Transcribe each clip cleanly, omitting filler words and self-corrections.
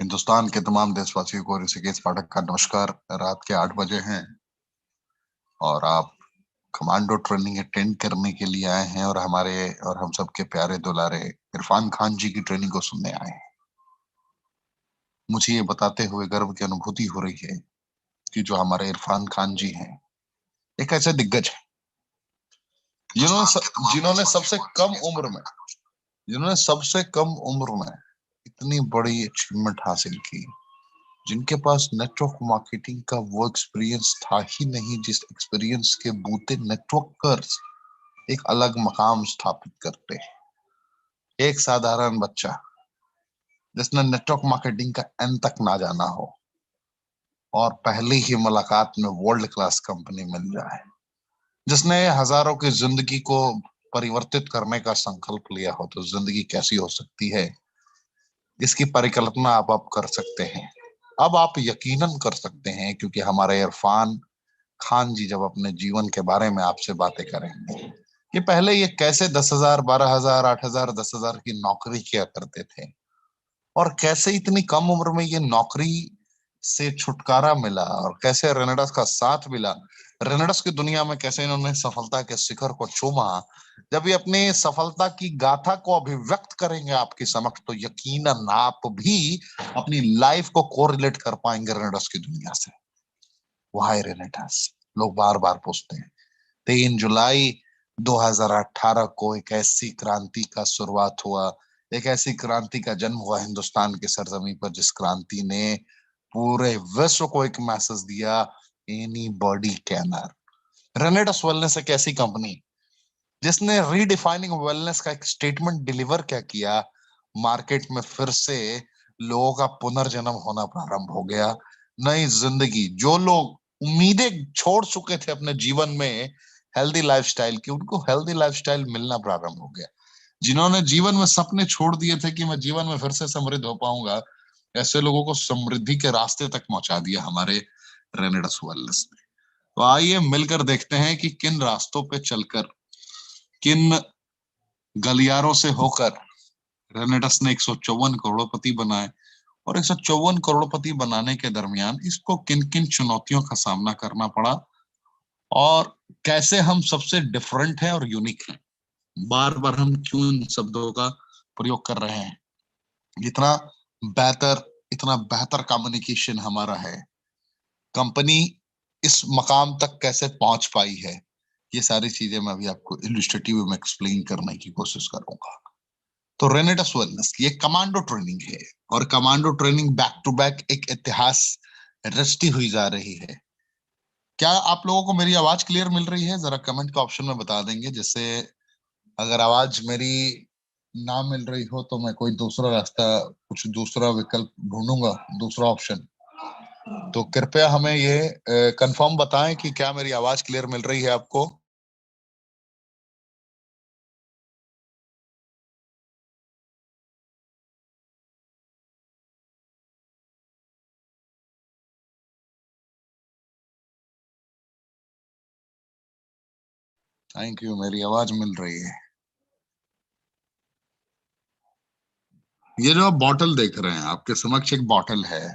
हिंदुस्तान के तमाम देशवासियों को ऋषिकेश पाठक का नमस्कार। रात के 8 बजे हैं और आप कमांडो ट्रेनिंग अटेंड करने के लिए आए हैं और हमारे और हम सबके प्यारे दुलारे इरफान खान जी की ट्रेनिंग को सुनने आए हैं। मुझे ये बताते हुए गर्व की अनुभूति हो रही है कि जो हमारे इरफान खान जी हैं एक ऐसे दिग्गज हैं जिन्होंने जिन्होंने सबसे कम उम्र में जिन्होंने सबसे कम उम्र में इतनी बड़ी अचीवमेंट हासिल की, जिनके पास नेटवर्क मार्केटिंग का वो एक्सपीरियंस था ही नहीं जिस एक्सपीरियंस के बूते नेटवर्कर्स एक अलग मकाम स्थापित करते हैं। एक साधारण बच्चा जिसने नेटवर्क मार्केटिंग का एन तक ना जाना हो और पहली ही मुलाकात में वर्ल्ड क्लास कंपनी मिल जाए, जिसने हजारों की जिंदगी को परिवर्तित करने का संकल्प लिया हो, तो जिंदगी कैसी हो सकती है इसकी परिकल्पना आप अब कर सकते हैं। अब आप यकीनन कर सकते हैं, क्योंकि हमारे इरफान खान जी जब अपने जीवन के बारे में आपसे बातें करेंगे कि पहले ये कैसे 10,000, 12,000, 8,000, 10,000 की नौकरी किया करते थे और कैसे इतनी कम उम्र में ये नौकरी से छुटकारा मिला और कैसे रेनेडस का साथ मिला, रेनेडस की दुनिया में कैसे इन्होंने सफलता के शिखर को चूमा। जब ये अपनी सफलता की गाथा को अभिव्यक्त करेंगे आपके समक्ष, तो यकीनन आप भी अपनी लाइफ को कोरिलेट कर पाएंगे रेनेडस की दुनिया से। वाई रेनेडस, लोग बार बार पूछते हैं। 3 जुलाई 2018 को एक ऐसी क्रांति का शुरुआत हुआ, एक ऐसी क्रांति का जन्म हुआ हिंदुस्तान के सरजमी पर, जिस क्रांति ने पूरे विश्व को एक मैसेज दिया, एनी बॉडी कैन अर्न। रेनेडस वेलनेस एक ऐसी कंपनी जिसने रीडिफाइनिंग वेलनेस का एक स्टेटमेंट डिलीवर क्या किया, मार्केट में फिर से लोगों का पुनर्जन्म होना प्रारंभ हो गया। नई जिंदगी, जो लोग उम्मीदें छोड़ चुके थे अपने जीवन में हेल्दी लाइफस्टाइल की, उनको हेल्दी लाइफस्टाइल मिलना प्रारंभ हो गया। जिन्होंने जीवन में सपने छोड़ दिए थे कि मैं जीवन में फिर से समृद्ध हो पाऊंगा, ऐसे लोगों को समृद्धि के रास्ते तक पहुंचा दिया हमारे रेनेडस वेलनेस ने। तो आइए मिलकर देखते हैं कि किन रास्तों पे चलकर, किन गलियारों से होकर रेनेडस ने 154 करोड़पति बनाए और 154 करोड़पति बनाने के दरमियान इसको किन किन चुनौतियों का सामना करना पड़ा और कैसे हम सबसे डिफरेंट हैं और यूनिक हैं। बार बार हम क्यों इन शब्दों का प्रयोग कर रहे हैं, इतना इतना बेहतर कम्युनिकेशन हमारा है, कंपनी इस मकाम तक कैसे पहुंच पाई है, ये सारी चीजें मैं अभी आपको इलस्ट्रेटिव में एक्सप्लेन करने की कोशिश करूंगा। तो रेनेडस वेलनेस की एक कमांडो ट्रेनिंग है और commando training back to back एक इतिहास रचती हुई जा रही है। क्या आप लोगों को मेरी आवाज क्लियर मिल रही है? जरा कमेंट के ऑप्शन में बता देंगे, जिससे अगर आवाज मेरी ना मिल रही हो तो मैं कोई दूसरा रास्ता, कुछ दूसरा विकल्प ढूंढूंगा, दूसरा ऑप्शन। तो कृपया हमें ये कंफर्म बताएं कि क्या मेरी आवाज क्लियर मिल रही है आपको। थैंक यू, मेरी आवाज मिल रही है। ये जो आप बॉटल देख रहे हैं, आपके समक्ष एक बॉटल है,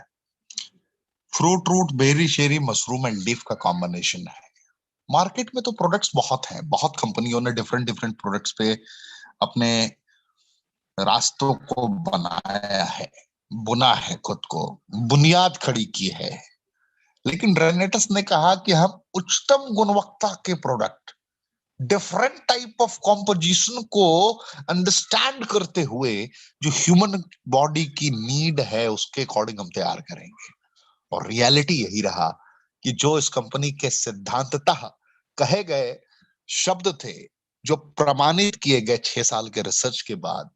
fruit root berry Sheri mushroom and leaf का कॉम्बिनेशन है। मार्केट में तो प्रोडक्ट्स बहुत हैं, बहुत कंपनियों ने डिफरेंट डिफरेंट प्रोडक्ट्स पे अपने रास्तों को बनाया है, बुना है, खुद को बुनियाद खड़ी की है। लेकिन रेनेटस ने कहा कि हम उच्चतम गुणवत्ता के product, different type of composition को अंडरस्टैंड करते हुए जो ह्यूमन बॉडी की नीड है उसके अकॉर्डिंग हम तैयार करेंगे। और रियलिटी यही रहा कि जो इस कंपनी के सिद्धांततः कहे गए शब्द थे, जो प्रमाणित किए गए 6 साल के रिसर्च के बाद,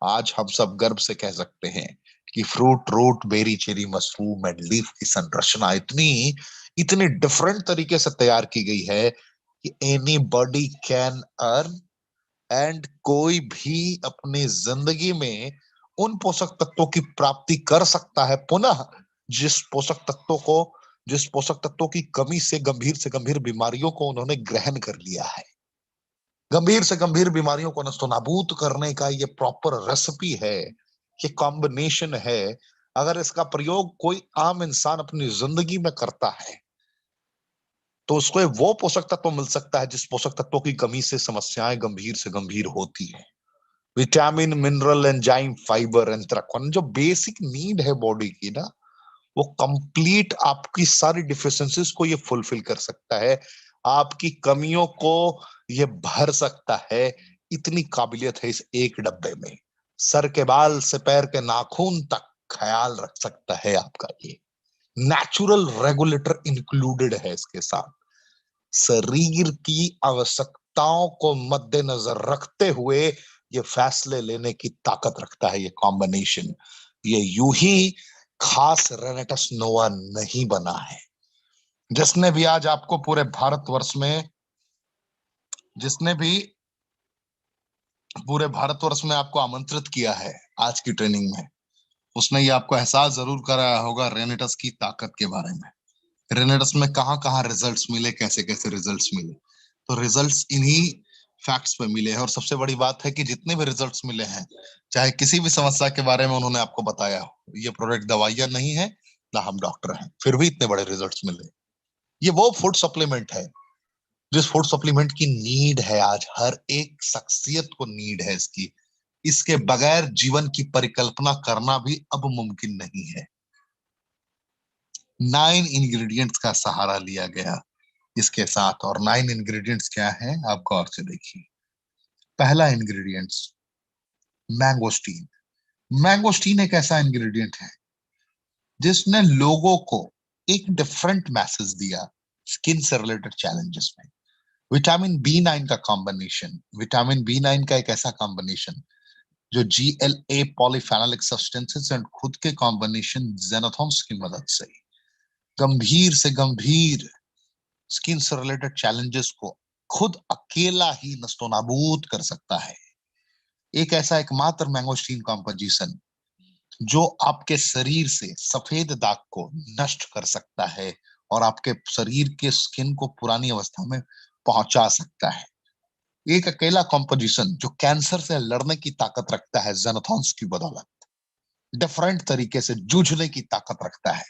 आज हम सब गर्व से कह सकते हैं कि fruit root berry cherry mushroom and leaf की संरचना इतनी इतनी डिफरेंट तरीके से तैयार की गई है कि any body can earn, and कोई भी अपनी जिंदगी में उन पोषक तत्वों की प्राप्ति कर सकता है पुनः, जिस पोषक तत्वों को जिस पोषक तत्वों की कमी से गंभीर बीमारियों को उन्होंने ग्रहण कर लिया है। गंभीर से गंभीर बीमारियों को नस्तोनाबूद करने का ये प्रॉपर रेसिपी है, ये कॉम्बिनेशन है। अगर इसका प्रयोग कोई आम इंसान अपनी जिंदगी में करता है तो उसको वो पोषक तत्व मिल सकता है जिस पोषक तत्वों की कमी से समस्याएं गंभीर से गंभीर होती है। विटामिन, मिनरल, एंजाइम, फाइबर, एंथ्राक्वन, जो बेसिक नीड है बॉडी की ना, वो कंप्लीट आपकी सारी डिफिशियंसीज को ये फुलफिल कर सकता है, आपकी कमियों को ये भर सकता है। इतनी काबिलियत है इस एक डब्बे में। सर के बाल से पैर के नाखून तक ख्याल रख सकता है आपका ये। नेचुरल रेगुलेटर इंक्लूडेड है इसके साथ। शरीर की आवश्यकताओं को मद्देनजर रखते हुए ये फैसले लेने की ताकत रखता है ये कॉम्बिनेशन। ये यूं ही खास रेनेटस नोवा नहीं बना है। जिसने भी आज आपको पूरे भारतवर्ष में जिसने भी पूरे भारतवर्ष में आपको आमंत्रित किया है आज की ट्रेनिंग में, उसने ये आपको एहसास जरूर कराया होगा रेनेटस की ताकत के बारे में। रेनेटस में कहाँ कहाँ रिजल्ट्स मिले, कैसे कैसे रिजल्ट्स मिले। तो रिजल्ट्स इन्हीं फैक्ट्स पे मिले हैं। और सबसे बड़ी बात है कि जितने भी रिजल्ट्स मिले हैं, चाहे किसी भी समस्या के बारे में उन्होंने आपको बताया हो, ये प्रोडक्ट दवाइयां नहीं है, ना हम डॉक्टर हैं, फिर भी इतने बड़े रिजल्ट्स मिले। ये वो फूड सप्लीमेंट है जिस फूड सप्लीमेंट की नीड है आज हर एक शख्सियत को, नीड है इसकी। इसके बगैर जीवन की परिकल्पना करना भी अब मुमकिन नहीं है। 9 इंग्रेडिएंट्स का सहारा लिया गया इसके साथ। और 9 इंग्रेडिएंट्स क्या है आप गौर से देखिए। पहला इंग्रेडिएंट्स मैंगोस्टीन। मैंगोस्टीन एक ऐसा इंग्रेडिएंट है जिसने लोगों को एक डिफरेंट मैसेज दिया स्किन से रिलेटेड चैलेंजेस में। विटामिन B9 का कॉम्बिनेशन, विटामिन B9 का एक ऐसा कॉम्बिनेशन जो GLA पॉलीफेनोलिक सब्सटेंसेस एंड खुद के कॉम्बिनेशन जेनोथॉन्स की मदद से गंभीर से गंभीर स्किन से रिलेटेड चैलेंजेस को खुद अकेला ही नस्तो नाबूद कर सकता है। एक ऐसा एकमात्र मैंगोस्टीन कॉम्पोजिशन जो आपके शरीर से सफेद दाग को नष्ट कर सकता है और आपके शरीर के स्किन को पुरानी अवस्था में पहुंचा सकता है। एक अकेला कॉम्पोजिशन जो कैंसर से लड़ने की ताकत रखता है जेनोथॉन्स की बदौलत, डिफरेंट तरीके से जूझने की ताकत रखता है,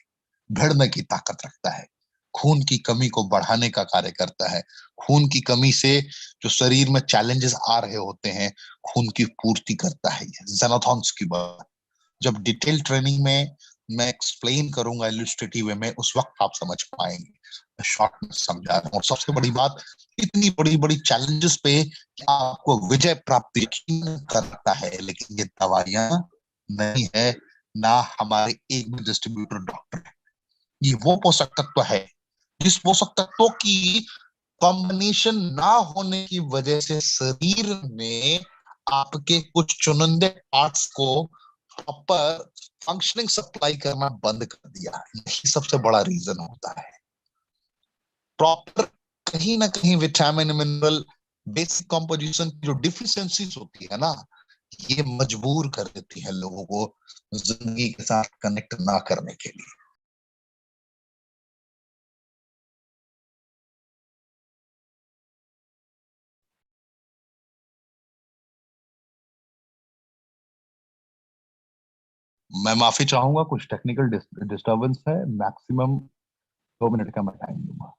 भिड़ने की ताकत रखता है, खून की कमी को बढ़ाने का कार्य करता है। खून की कमी से जो शरीर में चैलेंजेस आ रहे होते हैं, खून की पूर्ति करता है ये जेनोथॉन्स की बात। जब डिटेल ट्रेनिंग में मैं एक्सप्लेन करूंगा इलस्ट्रेटिव वे में, उस वक्त आप समझ पाएंगे। शॉर्ट में समझा रहा हूँ। और सबसे बड़ी बात, इतनी बड़ी बड़ी चैलेंजेस पे क्या आपको विजय प्राप्त यकीन करता है, लेकिन ये दवाइयां नहीं है, ना हमारे एक भी डिस्ट्रीब्यूटर डॉक्टर है। ये वो पोषक तत्व है जिस पोषक तत्वों की कॉम्बिनेशन ना होने की वजह से शरीर ने आपके कुछ चुनिंदे पार्ट्स को प्रॉपर फंक्शनिंग सप्लाई करना बंद कर दिया। यही सबसे बड़ा रीजन होता है। प्रॉपर कहीं ना कहीं विटामिन, मिनरल, बेसिक कॉम्पोजिशन की जो डिफिशियंसीज होती है ना, ये मजबूर कर देती है लोगों को जिंदगी के साथ कनेक्ट ना करने के लिए। मैं माफी चाहूंगा, कुछ टेक्निकल डिस्टरबेंस है। मैक्सिमम 2 मिनट का मैं टाइम दूंगा।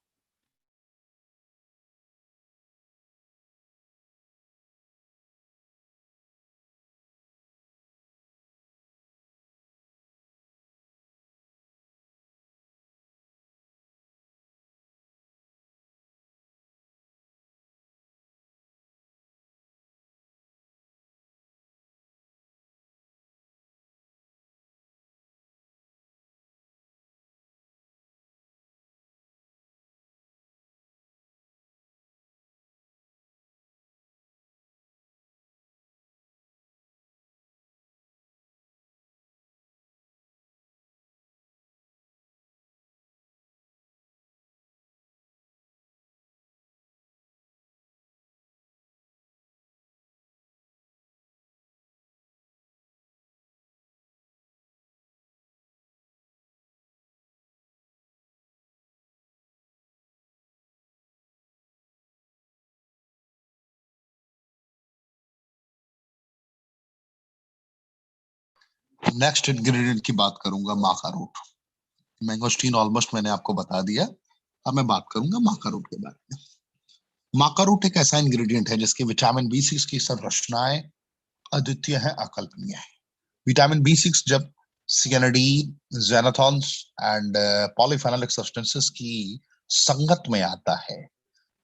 नेक्स्ट इंग्रेडिएंट की बात करूंगा, माका रूट। मैंगोस्टीन ऑलमोस्ट मैंने आपको बता दिया, अब मैं बात करूंगा माका रूट के बारे में। माका रूट एक ऐसा इंग्रेडिएंट है जिसकी विटामिन B6 की संरचनाएं अद्वितीय है, अकल्पनीय है। विटामिन B6 जब सियानिडीन, ज़ैनाथॉन्स एंड पॉलीफेनोलिक सब्सटेंसेस की संगत में आता है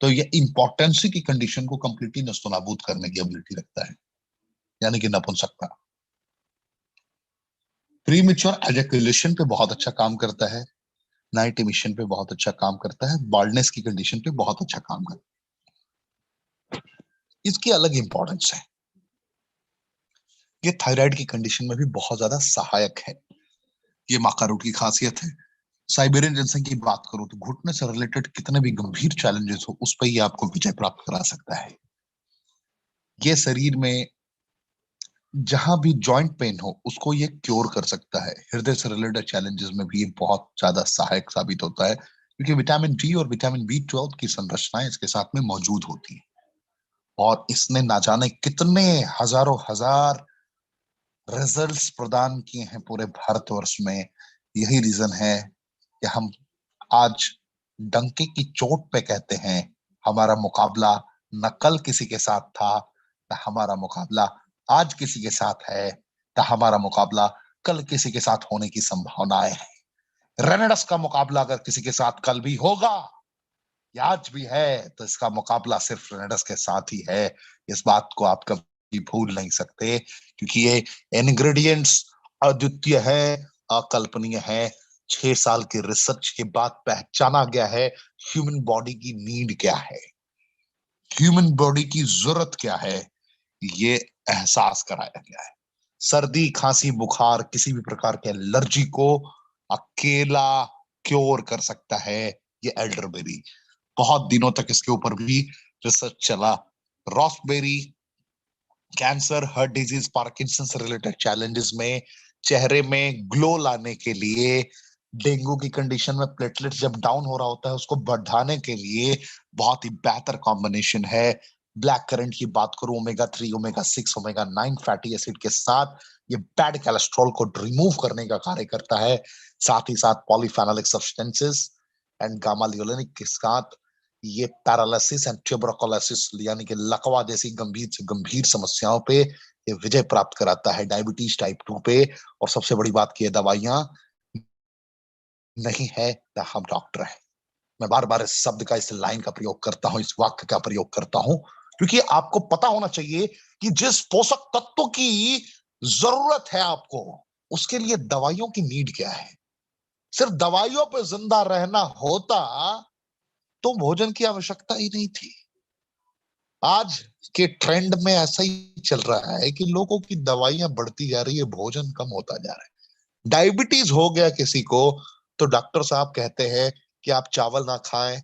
तो ये इम्पोर्टेंसी की कंडीशन को कंप्लीटली नस्तोनाबूद करने की एबिलिटी रखता है, यानी कि नपुंसकता। प्रीमेच्योर एजैकुलेशन पे बहुत अच्छा काम करता है, नाइट इमिशन पे बहुत अच्छा काम करता है, बाल्डनेस की कंडीशन पे बहुत अच्छा काम करता है। इसकी अलग इंपॉर्टेंस है, ये थायराइड की कंडीशन में भी बहुत ज्यादा सहायक है। ये माका रूट की खासियत है। साइबेरियन जिनसिंग की बात करूं तो घुटने से रिलेटेड कितने भी गंभीर चैलेंजेस हो उस पर ये आपको विजय प्राप्त करा सकता है। ये शरीर में जहां भी जॉइंट पेन हो उसको ये क्योर कर सकता है। हृदय से रिलेटेड चैलेंजेस में भी ये बहुत ज्यादा सहायक साबित होता है, क्योंकि विटामिन डी और विटामिन B12 की संरचनाएं इसके साथ में मौजूद होती है। और इसने ना जाने कितने हजारों हजार रिजल्ट्स प्रदान किए हैं पूरे भारतवर्ष में। यही रीजन है कि हम आज डंके की चोट पे कहते हैं हमारा मुकाबला न कल किसी के साथ था, न हमारा मुकाबला आज किसी के साथ है, न हमारा मुकाबला कल किसी के साथ होने की संभावनाएं है। रेनेडस का मुकाबला अगर किसी के साथ कल भी होगा या आज भी है तो इसका मुकाबला सिर्फ रेनेडस के साथ ही है। इस बात को आप कभी भूल नहीं सकते, क्योंकि ये इंग्रेडिएंट्स अद्वितीय है, अकल्पनीय है। 6 साल की रिसर्च के बाद पहचाना गया है ह्यूमन बॉडी की नीड क्या है, ह्यूमन बॉडी की जरूरत क्या है, ये एहसास कराया गया है। सर्दी, खांसी, बुखार, किसी भी प्रकार के एलर्जी को अकेला क्योर कर सकता है ये एल्डरबेरी। बहुत दिनों तक इसके ऊपर भी रिसर्च चला। रॉसबेरी कैंसर, हार्ट डिजीज, पार्किंसन से रिलेटेड चैलेंजेस में, चेहरे में ग्लो लाने के लिए, डेंगू की कंडीशन में प्लेटलेट जब डाउन हो रहा होता है उसको बढ़ाने के लिए बहुत ही बेहतर कॉम्बिनेशन है। ब्लैक करंट की बात करूं, omega 3, omega 6, omega 9 fatty acid के साथ ये बैड कोलेस्ट्रॉल को रिमूव करने का कार्य करता है। साथ ही साथ पॉलीफेनोलिक सब्सटेंसेस एंड गामा लियोलेनिक के साथ ये पैरालिसिस एंड ट्यूबरकुलोसिस यानी कि लकवा जैसी गंभीर से गंभीर समस्याओं पे ये विजय प्राप्त कराता है, डायबिटीज टाइप 2 पे। और सबसे बड़ी बात की ये दवाइयां नहीं है ना हम डॉक्टर हैं। मैं बार बार इस शब्द का, इस लाइन का प्रयोग करता हूं, इस वाक्य का प्रयोग करता हूं, क्योंकि आपको पता होना चाहिए कि जिस पोषक तत्व की जरूरत है आपको, उसके लिए दवाइयों की नीड क्या है। सिर्फ दवाइयों पे जिंदा रहना होता तो भोजन की आवश्यकता ही नहीं थी। आज के ट्रेंड में ऐसा ही चल रहा है कि लोगों की दवाइयां बढ़ती जा रही है, भोजन कम होता जा रहा है। डायबिटीज हो गया किसी को तो डॉक्टर साहब कहते हैं कि आप चावल ना खाएं,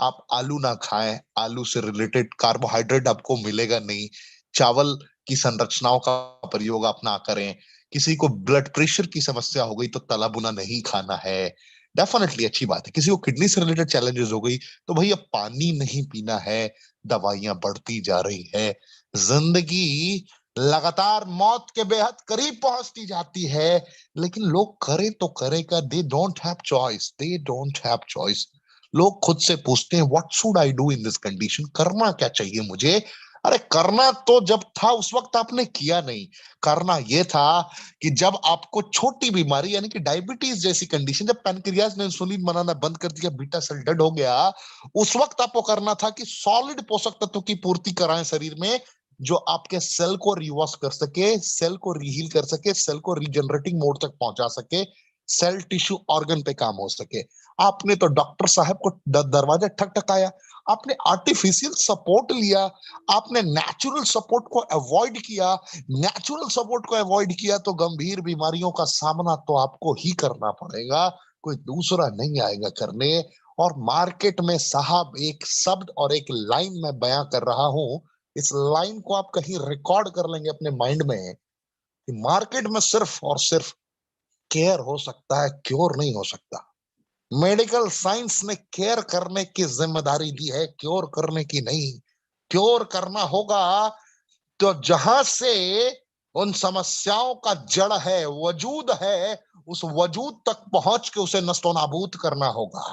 आप आलू ना खाएं, आलू से रिलेटेड कार्बोहाइड्रेट आपको मिलेगा नहीं, चावल की संरचनाओं का प्रयोग आप ना करें। किसी को ब्लड प्रेशर की समस्या हो गई तो तला भुना नहीं खाना है, डेफिनेटली अच्छी बात है। किसी को किडनी से रिलेटेड चैलेंजेस हो गई तो भैया पानी नहीं पीना है, दवाइयां बढ़ती जा रही है। जिंदगी लगातार मौत के बेहद करीब पहुंचती जाती है, लेकिन लोग करें तो करें क्या, they don't have choice, they don't have choice. लोग खुद से पूछते हैं what should I do in this condition, करना क्या चाहिए मुझे। अरे करना तो जब था उस वक्त आपने किया नहीं। करना यह था कि जब आपको छोटी बीमारी यानी कि डायबिटीज जैसी कंडीशन, जब पैनक्रियाज ने इंसुलिन बनाना बंद कर दिया, बीटा सेल डेड हो गया, उस वक्त आपको करना था कि सॉलिड पोषक तत्वों की पूर्ति कराएं शरीर में, जो आपके सेल को रिवर्स कर सके, सेल को रीहील कर सके, सेल को रीजनरेटिंग मोड तक पहुंचा सके, सेल टिश्यू ऑर्गन पे काम हो सके। आपने तो डॉक्टर साहब को दरवाजा ठकठकाया, आपने आर्टिफिशियल सपोर्ट लिया, आपने नेचुरल सपोर्ट को अवॉइड किया। नेचुरल सपोर्ट को अवॉइड किया तो गंभीर बीमारियों का सामना तो आपको ही करना पड़ेगा, कोई दूसरा नहीं आएगा करने। और मार्केट में साहब एक शब्द और एक लाइन में बयां कर रहा हूं, इस लाइन को आप कहीं रिकॉर्ड कर लेंगे अपने माइंड में कि मार्केट में सिर्फ और सिर्फ केयर हो सकता है, क्योर नहीं हो सकता। मेडिकल साइंस ने केयर करने की जिम्मेदारी दी है, क्योर करने की नहीं। क्योर करना होगा तो जहां से उन समस्याओं का जड़ है, वजूद है, उस वजूद तक पहुंच के उसे नस्तो नाबूद करना होगा,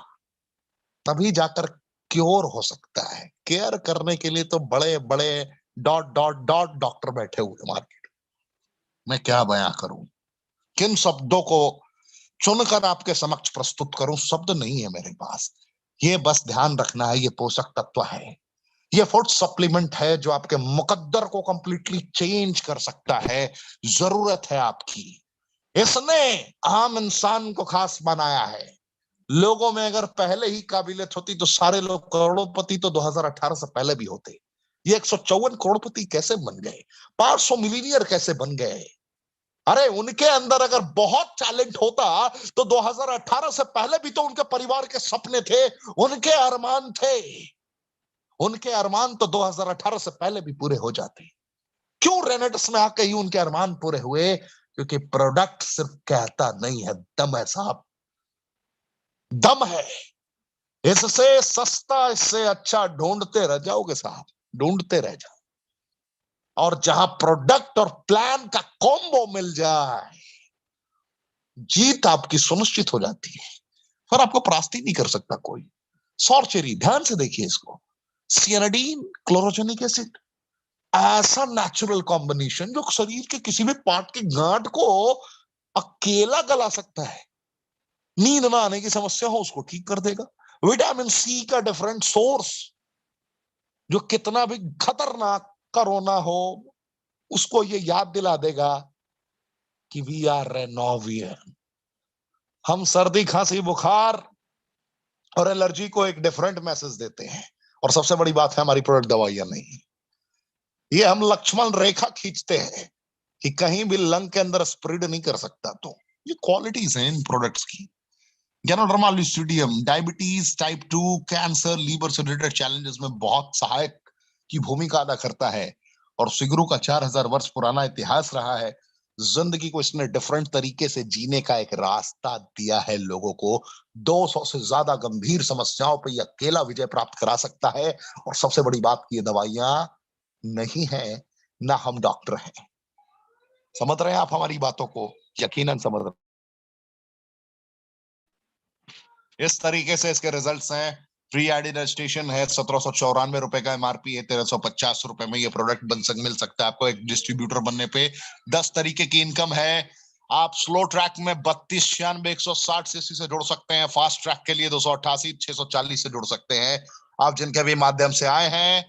तभी जाकर क्योर हो सकता है। केयर करने के लिए तो बड़े बड़े डॉट डॉट डॉट डॉक्टर बैठे हुए मार्केट। मैं क्या बयां करूं, किन शब्दों को चुनकर आपके समक्ष प्रस्तुत करूं, शब्द नहीं है मेरे पास। ये बस ध्यान रखना है, ये पोषक तत्व है, ये फूड सप्लीमेंट है जो आपके मुकद्दर को कंप्लीटली चेंज कर सकता है। जरूरत है आपकी। इसने आम इंसान को खास बनाया है। लोगों में अगर पहले ही काबिलियत होती तो सारे लोग करोड़पति तो 2018 से पहले भी होते। ये 154 करोड़पति कैसे बन गए, 500 मिलीनियर कैसे बन गए? अरे उनके अंदर अगर बहुत टैलेंट होता तो 2018 से पहले भी तो उनके परिवार के सपने थे, उनके अरमान थे। उनके अरमान तो 2018 से पहले भी पूरे हो जाते। क्यों रेनेटिस में आके ही उनके अरमान पूरे हुए? क्योंकि प्रोडक्ट सिर्फ कहता नहीं है, दम है साहब, दम है। इससे सस्ता, इससे अच्छा ढूंढते रह जाओगे साहब, ढूंढते रह जाओ। और जहां प्रोडक्ट और प्लान का कॉम्बो मिल जाए, जीत आपकी सुनिश्चित हो जाती है। फिर आपको परास्त ही नहीं कर सकता कोई। सॉर्चेरी, ध्यान से देखिए इसको, सियानाडीन क्लोरोजेनिक एसिड, ऐसा नेचुरल कॉम्बिनेशन जो शरीर के किसी भी पार्ट के गांठ को अकेला गला सकता है। नींद ना आने की समस्या हो उसको ठीक कर देगा। विटामिन सी का डिफरेंट सोर्स, जो कितना भी खतरनाक कोरोना हो उसको ये याद दिला देगा कि वी आर रेनोवियर। हम सर्दी खांसी बुखार और एलर्जी को एक डिफरेंट मैसेज देते हैं। और सबसे बड़ी बात है, हमारी प्रोडक्ट दवाइयां नहीं, ये हम लक्ष्मण रेखा खींचते हैं कि कहीं भी लंग के अंदर स्प्रेड नहीं कर सकता। तो ये क्वालिटीज हैं इन प्रोडक्ट्स की। Ganoderma lucidum diabetes type 2, cancer, liver से रिलेटेड चैलेंजेस में बहुत सहायक की भूमिका अदा करता है। और सिगरू का 4000 वर्ष पुराना इतिहास रहा है। जिंदगी को इसने डिफरेंट तरीके से जीने का एक रास्ता दिया है लोगों को। 200 से ज्यादा गंभीर समस्याओं पर यह अकेला विजय प्राप्त करा सकता है। और सबसे बड़ी बात की, ये दवाइयां नहीं है, ना हम डॉक्टर हैं। समझ रहे हैं आप हमारी बातों को? यकीनन समझ रहे हैं। इस तरीके से इसके रिजल्ट्स हैं। फ्री आईडी रजिस्ट्रेशन है, 1794 रुपए का एमआरपी है, 1350 रुपए में ये प्रोडक्ट मिल सकता है आपको एक डिस्ट्रीब्यूटर बनने पे। 10 तरीके की इनकम है। आप स्लो ट्रैक में 3296 160 से जुड़ सकते हैं। फास्ट ट्रैक के लिए 288 640 से जुड़ सकते हैं। आप जिनके भी माध्यम से आए हैं,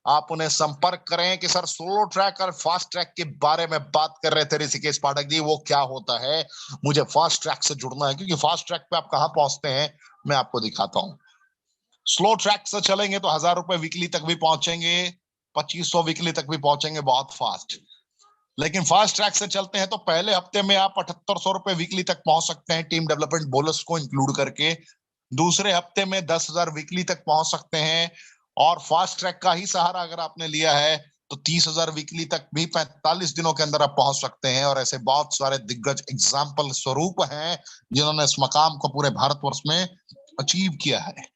आप उन्हें संपर्क करें कि सर स्लो ट्रैक और फास्ट ट्रैक के बारे में बात कर रहे थे ऋषिकेश पाठक जी, वो क्या होता है? मुझे फास्ट ट्रैक से जुड़ना है। क्योंकि फास्ट ट्रैक पे आप कहां पहुंचते हैं, मैं आपको दिखाता हूं। स्लो ट्रैक से चलेंगे तो 1000 रुपए वीकली तक भी पहुंचेंगे, 2500 वीकली तक भी पहुंचेंगे, बहुत फास्ट। लेकिन फास्ट ट्रैक से चलते हैं तो पहले हफ्ते में आप 7800 रुपए वीकली तक पहुंच सकते हैं, टीम डेवलपमेंट बोनस को इंक्लूड करके। दूसरे हफ्ते में 10,000 वीकली तक पहुंच सकते हैं। और फास्ट ट्रैक का ही सहारा अगर आपने लिया है तो 30,000 वीकली तक भी 45 दिनों के अंदर आप पहुंच सकते हैं। और ऐसे बहुत सारे दिग्गज एग्जाम्पल स्वरूप हैं जिन्होंने इस मकाम को पूरे भारतवर्ष में अचीव किया है।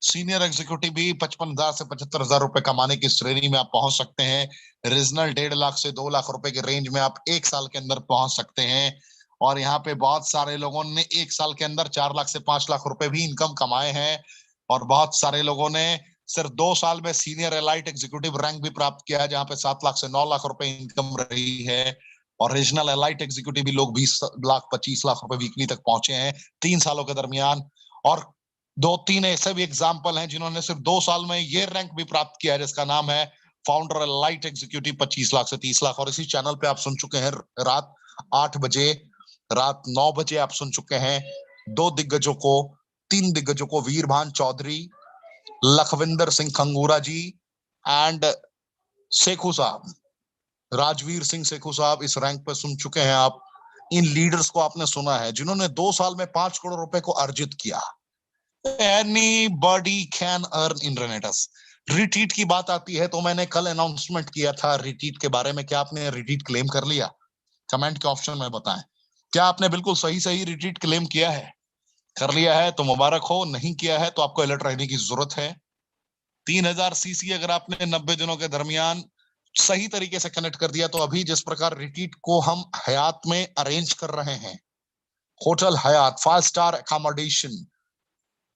सीनियर एग्जीक्यूटिव भी 55,000 से 75,000 रुपए कमाने की श्रेणी में आप पहुंच सकते हैं। रीजनल 1.5 लाख से 2 लाख रुपए के रेंज में आप 1 साल के अंदर पहुंच सकते हैं। और यहाँ पे बहुत सारे लोगों ने 1 साल के अंदर 4 लाख से 5 लाख रुपए भी इनकम कमाए हैं। और बहुत सारे लोगों ने सिर्फ 2 साल में सीनियर एलाइट एग्जीक्यूटिव रैंक भी प्राप्त किया है, जहां पे 7 लाख से 9 लाख रुपए इनकम रही है। और रीजनल एलाइट एग्जीक्यूटिव भी लोग 20 लाख 25 लाख रुपए वीकली तक पहुंचे हैं 3 सालों के दरमियान। और 2-3 ऐसे भी एग्जाम्पल हैं जिन्होंने सिर्फ 2 साल में ये रैंक भी प्राप्त किया है, जिसका नाम है फाउंडर एलाइट एग्जीक्यूटिव 25 लाख से 30 लाख। और इसी चैनल पे आप सुन चुके हैं रात 8 बजे, रात 9 बजे आप सुन चुके हैं 3 दिग्गजों को, वीरभान चौधरी, लखविंदर सिंह खंगूरा जी एंड सेखू साहब, राजवीर सिंह सेखू साहब। इस रैंक पे सुन चुके हैं आप। इन लीडर्स को आपने सुना है जिन्होंने 2 साल में 5 करोड़ रुपए को अर्जित किया। Anybody can earn in Renetas। Retreat की बात आती है तो मैंने कल अनाउंसमेंट किया था रिट्रीट के बारे में। क्या आपने रिट्रीट क्लेम कर लिया? कमेंट के ऑप्शन में बताएं। क्या आपने बिल्कुल सही सही रिट्रीट क्लेम किया है? कर लिया है तो मुबारक हो, नहीं किया है तो आपको अलर्ट रहने की जरूरत है। 3000 सीसी अगर आपने 90 दिनों के दरमियान सही तरीके से कनेक्ट कर दिया। तो अभी जिस प्रकार रिट्रीट को हम हयात में अरेंज कर रहे हैं, होटल हयात 5 स्टार अकोमोडेशन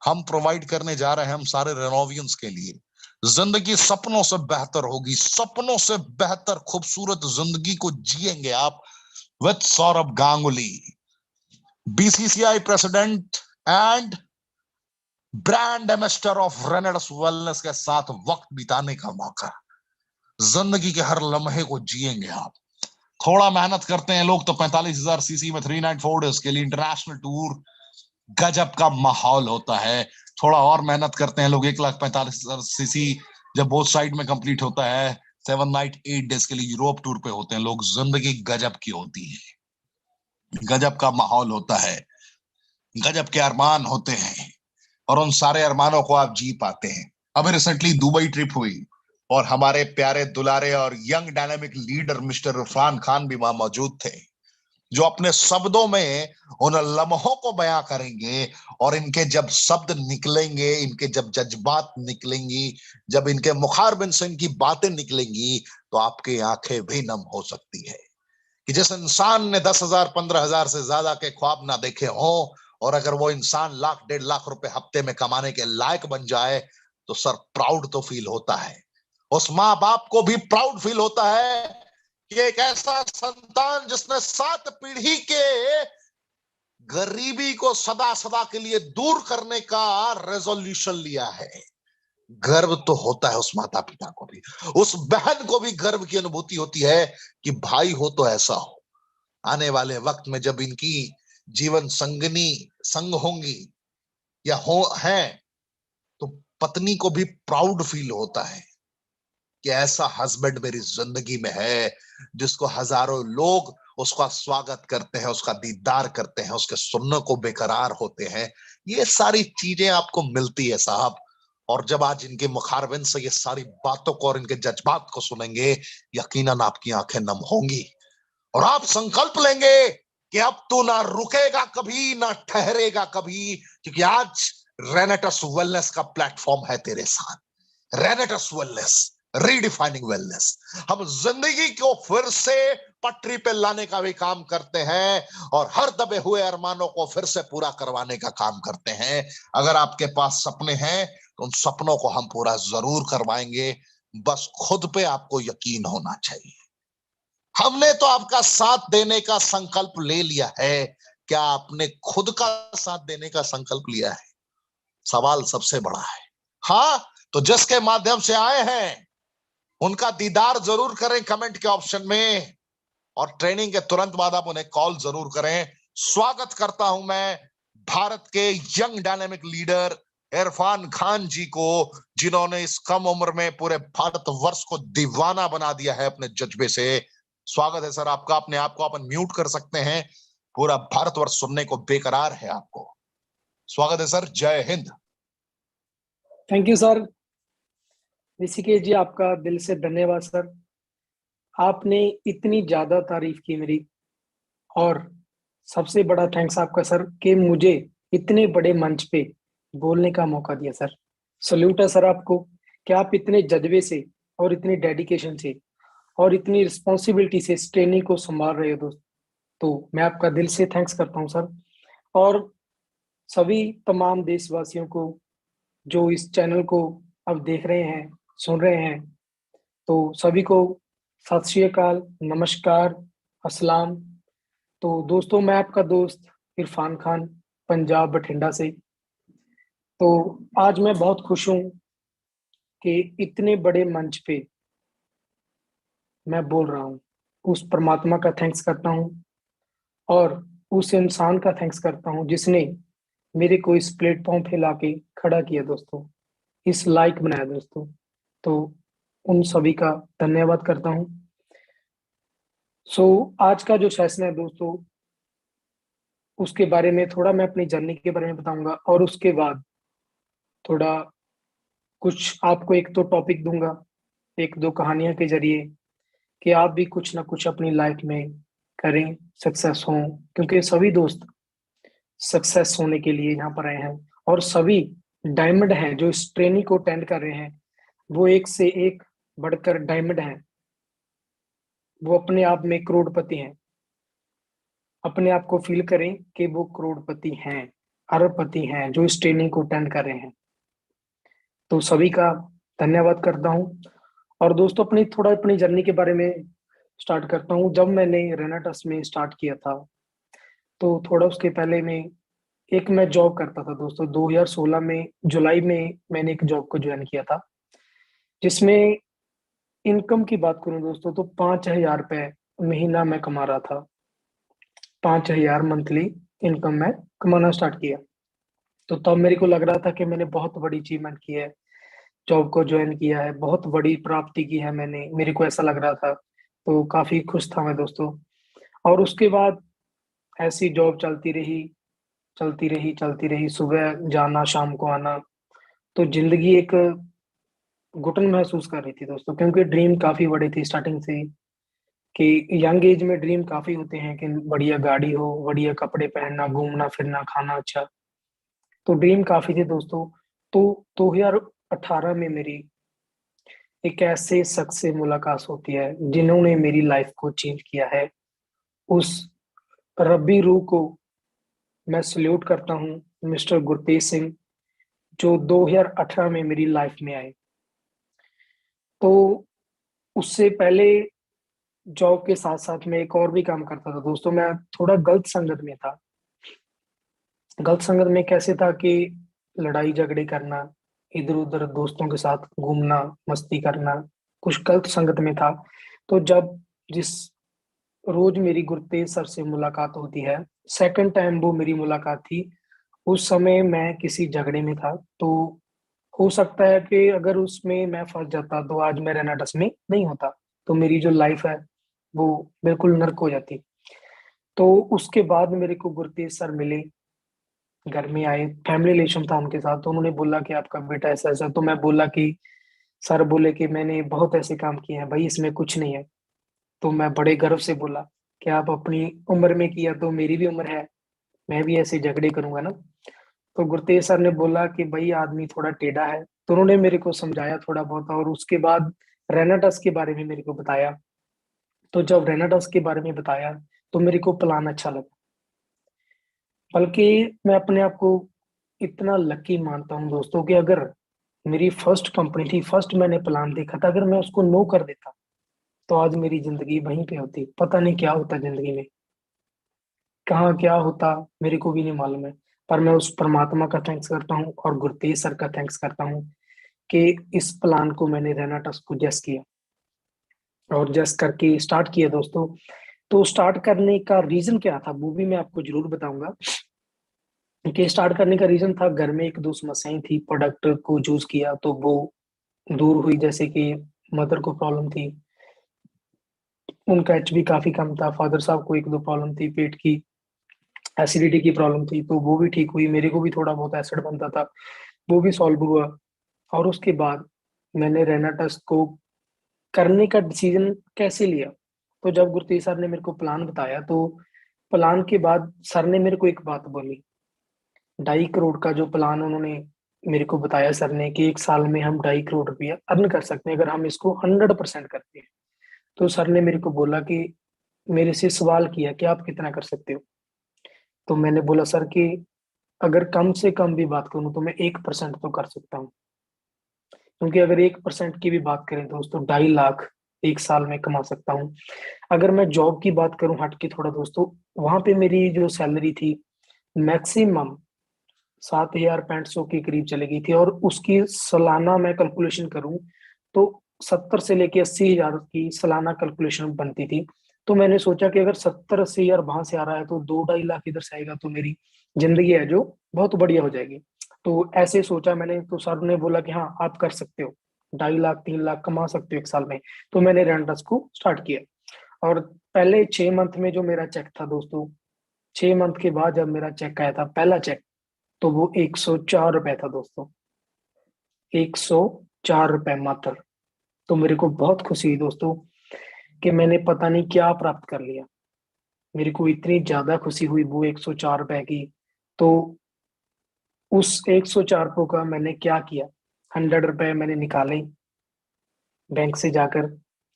हम प्रोवाइड करने जा रहे हैं हम सारे रेनोवियंस के लिए। जिंदगी सपनों से बेहतर होगी, सपनों से बेहतर खूबसूरत जिंदगी को जिएंगे आप with Sourav Ganguly, BCCI president and brand ambassador of रेनेडस वेलनेस के साथ वक्त बिताने का मौका। जिंदगी के हर लम्हे को जिएंगे आप। थोड़ा मेहनत करते हैं लोग तो 45,000 सीसी में 394 डेज के लिए इंटरनेशनल टूर गजब का माहौल होता है। थोड़ा और मेहनत करते हैं लोग 1,45,000 सीसी जब बोथ साइड में कंप्लीट होता है 7 नाइट 8 डेज के लिए यूरोप टूर पे होते हैं लोग। जिंदगी गजब की होती है, गजब का माहौल होता है, गजब के अरमान होते हैं और उन सारे अरमानों को आप जी पाते हैं। अभी रिसेंटली दुबई ट्रिप हुई और हमारे प्यारे दुलारे और young dynamic leader mister Irfan Khan भी वहां मौजूद थे, जो अपने शब्दों में उन लम्हों को बयां करेंगे। और इनके जब शब्द निकलेंगे, इनके जब जज्बात निकलेंगी, जब इनके मुखारबिन से इनकी बातें निकलेंगी, तो आपकी आंखें भी नम हो सकती है कि जिस इंसान ने 10,000 15,000 से ज्यादा के ख्वाब ना देखे हों और अगर वो इंसान लाख 1.5 लाख रुपए हफ्ते में कमाने के लायक बन जाए तो सर प्राउड तो फील होता है। उस माँ बाप को भी प्राउड फील होता है कि एक ऐसा संतान जिसने 7 पीढ़ी के गरीबी को सदा सदा के लिए दूर करने का रेजोल्यूशन लिया है। गर्व तो होता है उस माता पिता को भी, उस बहन को भी गर्व की अनुभूति होती है कि भाई हो तो ऐसा हो। आने वाले वक्त में जब इनकी जीवन संगनी संग होंगी या हो हैं तो पत्नी को भी प्राउड फील होता है कि ऐसा हस्बैंड मेरी जिंदगी में है जिसको हजारों लोग उसका स्वागत करते हैं, उसका दीदार करते हैं, उसके सुनने को बेकरार होते हैं। ये सारी चीजें आपको मिलती है साहब। और जब आज इनके मुखारबिन से ये सारी बातों को और इनके जज्बात को सुनेंगे, यकीनन आपकी आंखें नम होंगी और आप संकल्प लेंगे कि अब तू ना रुकेगा कभी, ना ठहरेगा कभी, क्योंकि आज रेनेटस वेलनेस का प्लेटफॉर्म है तेरे साथ। रेनेटस वेलनेस, रीडिफाइनिंग वेलनेस। हम जिंदगी को फिर से पटरी पे लाने का भी काम करते हैं और हर दबे हुए अरमानों को फिर से पूरा करवाने का काम करते हैं। अगर आपके पास सपने हैं तो उन सपनों को हम पूरा जरूर करवाएंगे, बस खुद पे आपको यकीन होना चाहिए। हमने तो आपका साथ देने का संकल्प ले लिया है, क्या आपने खुद का साथ देने का संकल्प लिया है? सवाल सबसे बड़ा है। हाँ, तो जिसके माध्यम से आए हैं उनका दीदार जरूर करें कमेंट के ऑप्शन में और ट्रेनिंग के तुरंत बाद आप उन्हें कॉल जरूर करें। स्वागत करता हूं मैं भारत के young dynamic leader Irfan Khan ji को, जिन्होंने इस कम उम्र में पूरे भारत वर्ष को दीवाना बना दिया है अपने जज्बे से। स्वागत है सर आपका। अपने आप को आप अनम्यूट कर सकते हैं, पूरा भारतवर्ष सुनने को बेकरार है आपको। स्वागत है सर, जय Hind. Thank you sir. Rishikesh ji, आपका दिल से धन्यवाद सर। आपने इतनी ज्यादा तारीफ की मेरी, और सबसे बड़ा थैंक्स आपका सर कि मुझे इतने बड़े मंच पे बोलने का मौका दिया सर। सल्यूट है सर आपको कि आप इतने जज्बे से और इतनी डेडिकेशन से और इतनी रिस्पॉन्सिबिलिटी से इस ट्रेनिंग को संभाल रहे हो दोस्त। तो मैं आपका दिल से थैंक्स करता हूँ सर। और सभी तमाम देशवासियों को जो इस चैनल को अब देख रहे हैं, सुन रहे हैं, तो सभी को सत श्री अकाल, नमस्कार, अस्सलाम। तो दोस्तों, मैं आपका दोस्त इरफान खान, पंजाब बठिंडा से। तो आज मैं बहुत खुश हूं कि इतने बड़े मंच पे मैं बोल रहा हूं। उस परमात्मा का थैंक्स करता हूं और उस इंसान का थैंक्स करता हूं जिसने मेरे को इस प्लेटफॉर्म पे लाके खड़ा किया दोस्तों, इस लायक बनाया दोस्तों। तो उन सभी का धन्यवाद करता हूं। आज का जो सेशन है दोस्तों, उसके बारे में थोड़ा मैं अपनी जर्नी के बारे में बताऊंगा और उसके बाद थोड़ा कुछ आपको एक तो टॉपिक दूंगा, एक दो कहानियां के जरिए, कि आप भी कुछ ना कुछ अपनी लाइफ में करें, सक्सेस हों। क्योंकि सभी दोस्त सक्सेस होने के लिए यहाँ पर आए हैं और सभी डायमंड हैं जो इस ट्रेनिंग को अटेंड कर रहे हैं, वो एक से एक बढ़कर डायमंड हैं। वो अपने आप में करोड़पति हैं। अपने आप को फील करें कि वो करोड़पति हैं, अरबपति हैं, जो इस ट्रेनिंग को अटेंड कर रहे हैं। तो सभी का धन्यवाद करता हूँ। और दोस्तों अपनी जर्नी के बारे में स्टार्ट करता हूँ। जब मैंने रेनाटस में स्टार्ट किया था, तो थोड़ा उसके पहले में एक मैं जॉब करता था दोस्तों। 2016 में जुलाई में मैंने एक जॉब को ज्वाइन किया था, जिसमें इनकम की बात करूं दोस्तों तो 5,000 रुपये महीना मैं कमा रहा था। 5,000 मंथली इनकम मैं कमाना स्टार्ट किया। तो तब मेरे को लग रहा था कि मैंने बहुत बड़ी अचीवमेंट की है, जॉब को ज्वाइन किया है, बहुत बड़ी प्राप्ति की है मैंने, मेरे को ऐसा लग रहा था। तो काफी खुश था मैं दोस्तों। और उसके बाद ऐसी जॉब चलती रही, चलती रही, चलती रही, सुबह जाना शाम को आना। तो जिंदगी एक घुटन महसूस कर रही थी दोस्तों, क्योंकि ड्रीम काफी बड़े थे स्टार्टिंग से ही। कि यंग एज में ड्रीम काफी होते हैं कि बढ़िया गाड़ी हो, बढ़िया कपड़े पहनना, घूमना फिरना, खाना अच्छा। तो ड्रीम काफी थे दोस्तों। तो 2018 में मेरी एक ऐसे शख्स से मुलाकात होती है जिन्होंने मेरी लाइफ को चेंज किया है। उस रब्बी रूह को मैं सल्यूट करता हूँ, मिस्टर गुरतेज सिंह, जो 2018 में मेरी लाइफ में आए। तो उससे पहले जॉब के साथ साथ मैं एक और भी काम करता था दोस्तों। मैं थोड़ा गलत संगत में था। गलत संगत में कैसे था कि लड़ाई झगड़े करना, इधर उधर दोस्तों के साथ घूमना, मस्ती करना, कुछ गलत संगत में था। तो जब जिस रोज मेरी गुरतेज सर से मुलाकात होती है, सेकंड टाइम वो मेरी मुलाकात थी, उस समय मैं किसी झगड़े में था। तो हो सकता है कि अगर उसमें मैं फंस जाता तो आज मैं रेनाटस में नहीं होता। तो मेरी जो लाइफ है वो बिल्कुल नर्क हो जाती। तो उसके बाद मेरे को गुरतेज सर मिले, घर में आए, फैमिली रिलेशन था उनके साथ। तो उन्होंने बोला कि आपका बेटा ऐसा ऐसा। तो मैं बोला कि सर बोले कि मैंने बहुत ऐसे काम किए हैं भाई, इसमें कुछ नहीं है। तो मैं बड़े गर्व से बोला कि आप अपनी उम्र में किया तो मेरी भी उम्र है, मैं भी ऐसे झगड़े करूंगा ना। तो गुरतेज सर ने बोला कि भाई आदमी थोड़ा टेढ़ा है। तो उन्होंने मेरे को समझाया थोड़ा बहुत, और उसके बाद रेनाटस के बारे में मेरे को बताया। तो जब रेनाटस के बारे में बताया तो मेरे को प्लान अच्छा लगा। बल्कि मैं अपने आप को इतना लकी मानता हूँ दोस्तों कि अगर मेरी फर्स्ट कंपनी थी, फर्स्ट मैंने प्लान देखा था, अगर मैं उसको नो कर देता तो आज मेरी जिंदगी वहीं पे होती। पता नहीं क्या होता जिंदगी में, कहाँ क्या होता, मेरे को भी नहीं मालूम है। पर मैं उस परमात्मा का थैंक्स करता हूँ और गुरतेज सर का थैंक्स करता हूँ कि इस प्लान को मैंने रेनाटस को जस्ट किया, और जस्ट करके स्टार्ट किया दोस्तों। तो स्टार्ट करने का रीजन क्या था वो भी मैं आपको जरूर बताऊंगा। कि स्टार्ट करने का रीजन था, घर में एक दो समस्याएं थी, प्रोडक्ट को यूज किया तो वो दूर हुई। जैसे कि मदर को प्रॉब्लम थी, उनका एचबी काफी कम था। फादर साहब को एक दो प्रॉब्लम थी, पेट की एसिडिटी की प्रॉब्लम थी, तो वो भी ठीक हुई। मेरे को भी थोड़ा बहुत एसिड बनता था, वो भी सॉल्व हुआ। और उसके बाद मैंने रेनाटस को करने का डिसीजन कैसे लिया। तो जब गुरतेज सर ने मेरे को प्लान बताया, तो प्लान के बाद सर ने मेरे को एक बात बोली। 2.5 करोड़ का जो प्लान उन्होंने मेरे को बताया सर ने, कि एक साल में हम 2.5 करोड़ रुपया अर्न कर सकते हैं अगर हम इसको 100% करते हैं। तो सर ने मेरे को बोला कि, मेरे से सवाल किया कि आप कितना कर सकते हो। तो मैंने बोला सर कि अगर कम से कम भी बात करूं तो मैं 1% तो कर सकता हूँ। क्योंकि अगर 1% की भी बात करें दोस्तों, 2.5 लाख एक साल में कमा सकता हूँ। अगर मैं जॉब की बात करूं हट के थोड़ा दोस्तों, वहां पे मेरी जो सैलरी थी मैक्सिमम 7,500 के करीब चली गई थी। और उसकी सालाना मैं कैलकुलेशन करूं तो 70 से लेके 80,000 की सालाना कैलकुलेशन बनती थी। तो मैंने सोचा कि अगर 70-80 हजार वहां से आ रहा है तो 2-2.5 लाख इधर से आएगा, तो मेरी जिंदगी है जो बहुत बढ़िया हो जाएगी। तो ऐसे सोचा मैंने। तो सर ने बोला कि हाँ आप कर सकते हो, 2.5 लाख 3 लाख कमा सकते हो एक साल में। तो मैंने रेंटस को स्टार्ट किया। और पहले 6 मंथ में जो मेरा चेक था दोस्तों, 6 मंथ के बाद जब मेरा चेक आया था, पहला चेक, तो वो 104 रुपए था दोस्तों। 104 रुपए मात्र। तो मेरे को बहुत खुशी हुई दोस्तों कि मैंने पता नहीं क्या प्राप्त कर लिया। मेरे को इतनी ज्यादा खुशी हुई वो 104 रुपए की। तो उस 104 रुपये का मैंने क्या किया, 100 रुपए मैंने निकाले बैंक से जाकर,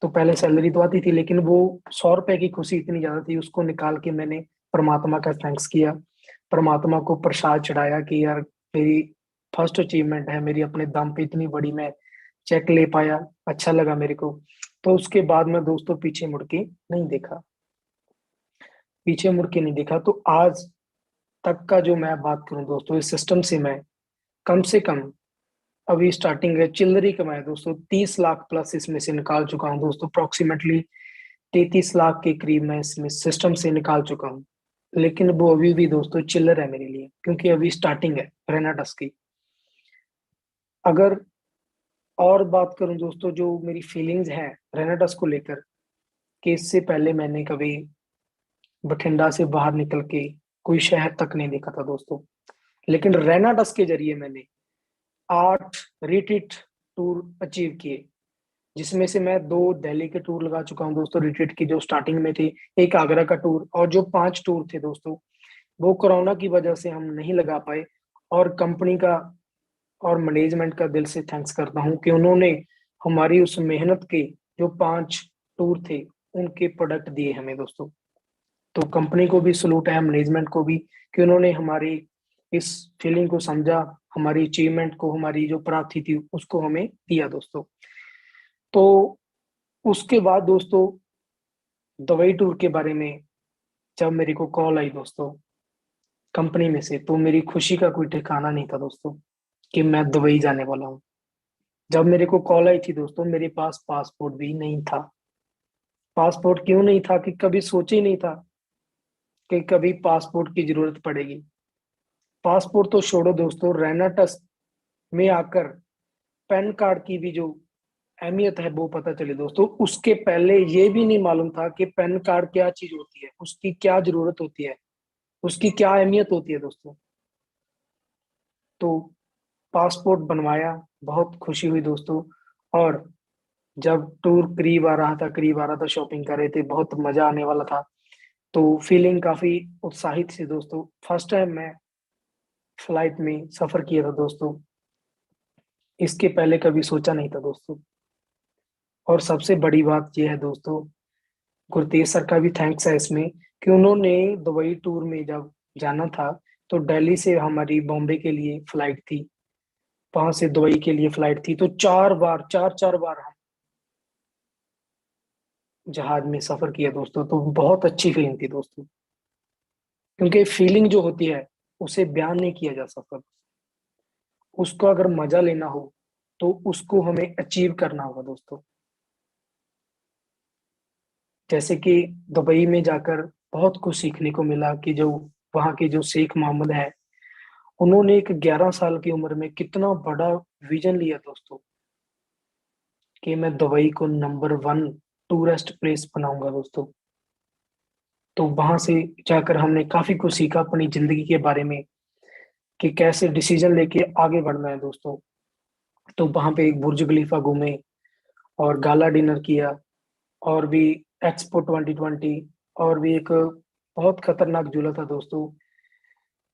तो पहले सैलरी तो आती थी, लेकिन वो 100 रुपए की खुशी इतनी ज्यादा थी, उसको निकाल के मैंने परमात्मा का थैंक्स किया, परमात्मा को प्रसाद चढ़ाया कि यार मेरी फर्स्ट अचीवमेंट है, मेरी अपने दम पे इतनी बड़ी मैं चेक ले पाया, अच्छा लगा मेरे को। तो उसके बाद मैं दोस्तों पीछे मुड़ के नहीं देखा, पीछे मुड़ के नहीं देखा। तो आज तक का जो मैं बात करूं दोस्तों, इस सिस्टम से मैं कम से कम अभी स्टार्टिंग है, चिल्लर ही कमाया दोस्तों, 30 लाख प्लस इसमें से निकाल चुका हूँ दोस्तों, अप्रोक्सीमेटली 33 लाख के करीब मैं इसमें सिस्टम से निकाल चुका हूँ। लेकिन वो अभी भी दोस्तों चिल्लर है मेरे लिए, क्योंकि अभी स्टार्टिंग है रेनाटस की। अगर और बात करूं दोस्तों, जो मेरी फीलिंग्स हैं रेनाटस को लेकर, कि इससे पहले मैंने कभी बठिंडा से बाहर निकल के कोई शहर तक नहीं देखा था दोस्तों, लेकिन रेनाटस के जरिए मैंने 8 रिट्रीट टूर अचीव किए, जिसमें से मैं 2 दिल्ली के टूर लगा चुका हूं दोस्तों, रिट्रीट की जो स्टार्टिंग में थे, एक आगरा का टूर, और जो 5 टूर थे दोस्तों वो कोरोना की वजह से हम नहीं लगा पाए। और कंपनी का और मैनेजमेंट का दिल से थैंक्स करता हूँ कि उन्होंने हमारी उस मेहनत के जो 5 टूर थे उनके प्रोडक्ट दिए हमें दोस्तों। तो कंपनी को भी सलूट है, मैनेजमेंट को भी, कि उन्होंने हमारी इस फीलिंग को समझा, हमारी अचीवमेंट को, हमारी जो प्राप्ति थी उसको हमें दिया दोस्तों। तो उसके बाद दोस्तों दुबई टूर के बारे में जब मेरे को कॉल आई दोस्तों कंपनी में से, तो मेरी खुशी का कोई ठिकाना नहीं था दोस्तों कि मैं दुबई जाने वाला हूँ। जब मेरे को कॉल आई थी दोस्तों, मेरे पास पासपोर्ट भी नहीं था। पासपोर्ट क्यों नहीं था? कि कभी सोचे ही नहीं था कि कभी पासपोर्ट की जरूरत पड़ेगी। पासपोर्ट तो छोड़ो दोस्तों, रेनाटस में आकर पैन कार्ड की भी जो अहमियत है वो पता चली दोस्तों। उसके पहले ये भी नहीं मालूम था कि पैन कार्ड क्या चीज होती है, उसकी क्या जरूरत होती है, उसकी क्या अहमियत होती है दोस्तों। तो पासपोर्ट बनवाया, बहुत खुशी हुई दोस्तों। और जब टूर करीब आ रहा था, शॉपिंग कर रहे थे, बहुत मजा आने वाला था, तो फीलिंग काफी उत्साहित थी दोस्तों। फर्स्ट टाइम मैं फ्लाइट में सफर किया था दोस्तों, इसके पहले कभी सोचा नहीं था दोस्तों। और सबसे बड़ी बात यह है दोस्तों, गुरतेज सर का भी थैंक्स है इसमें, कि उन्होंने दुबई टूर में जब जाना था, तो दिल्ली से हमारी बॉम्बे के लिए फ्लाइट थी, वहां से दुबई के लिए फ्लाइट थी, तो 4 बार, चार चार बार हम जहाज में सफर किया दोस्तों। तो बहुत अच्छी फीलिंग थी दोस्तों, क्योंकि फीलिंग जो होती है उसे बयान नहीं किया जा सकता। उसको अगर मजा लेना हो तो उसको हमें अचीव करना होगा दोस्तों। जैसे कि दुबई में जाकर बहुत कुछ सीखने को मिला, कि जो वहाँ के जो शेख मोहम्मद है, उन्होंने एक 11 साल की उम्र में कितना बड़ा विजन लिया दोस्तों, कि मैं दुबई को नंबर 1 टूरिस्ट प्लेस बनाऊंगा दोस्तों। तो वहां से जाकर हमने काफी कुछ सीखा अपनी जिंदगी के बारे में, कि कैसे डिसीजन लेके आगे बढ़ना है दोस्तों। तो वहां पे एक बुर्ज खलीफा घूमे, और गाला डिनर किया, और भी एक्सपो 2020, और भी एक बहुत खतरनाक झूला था दोस्तों,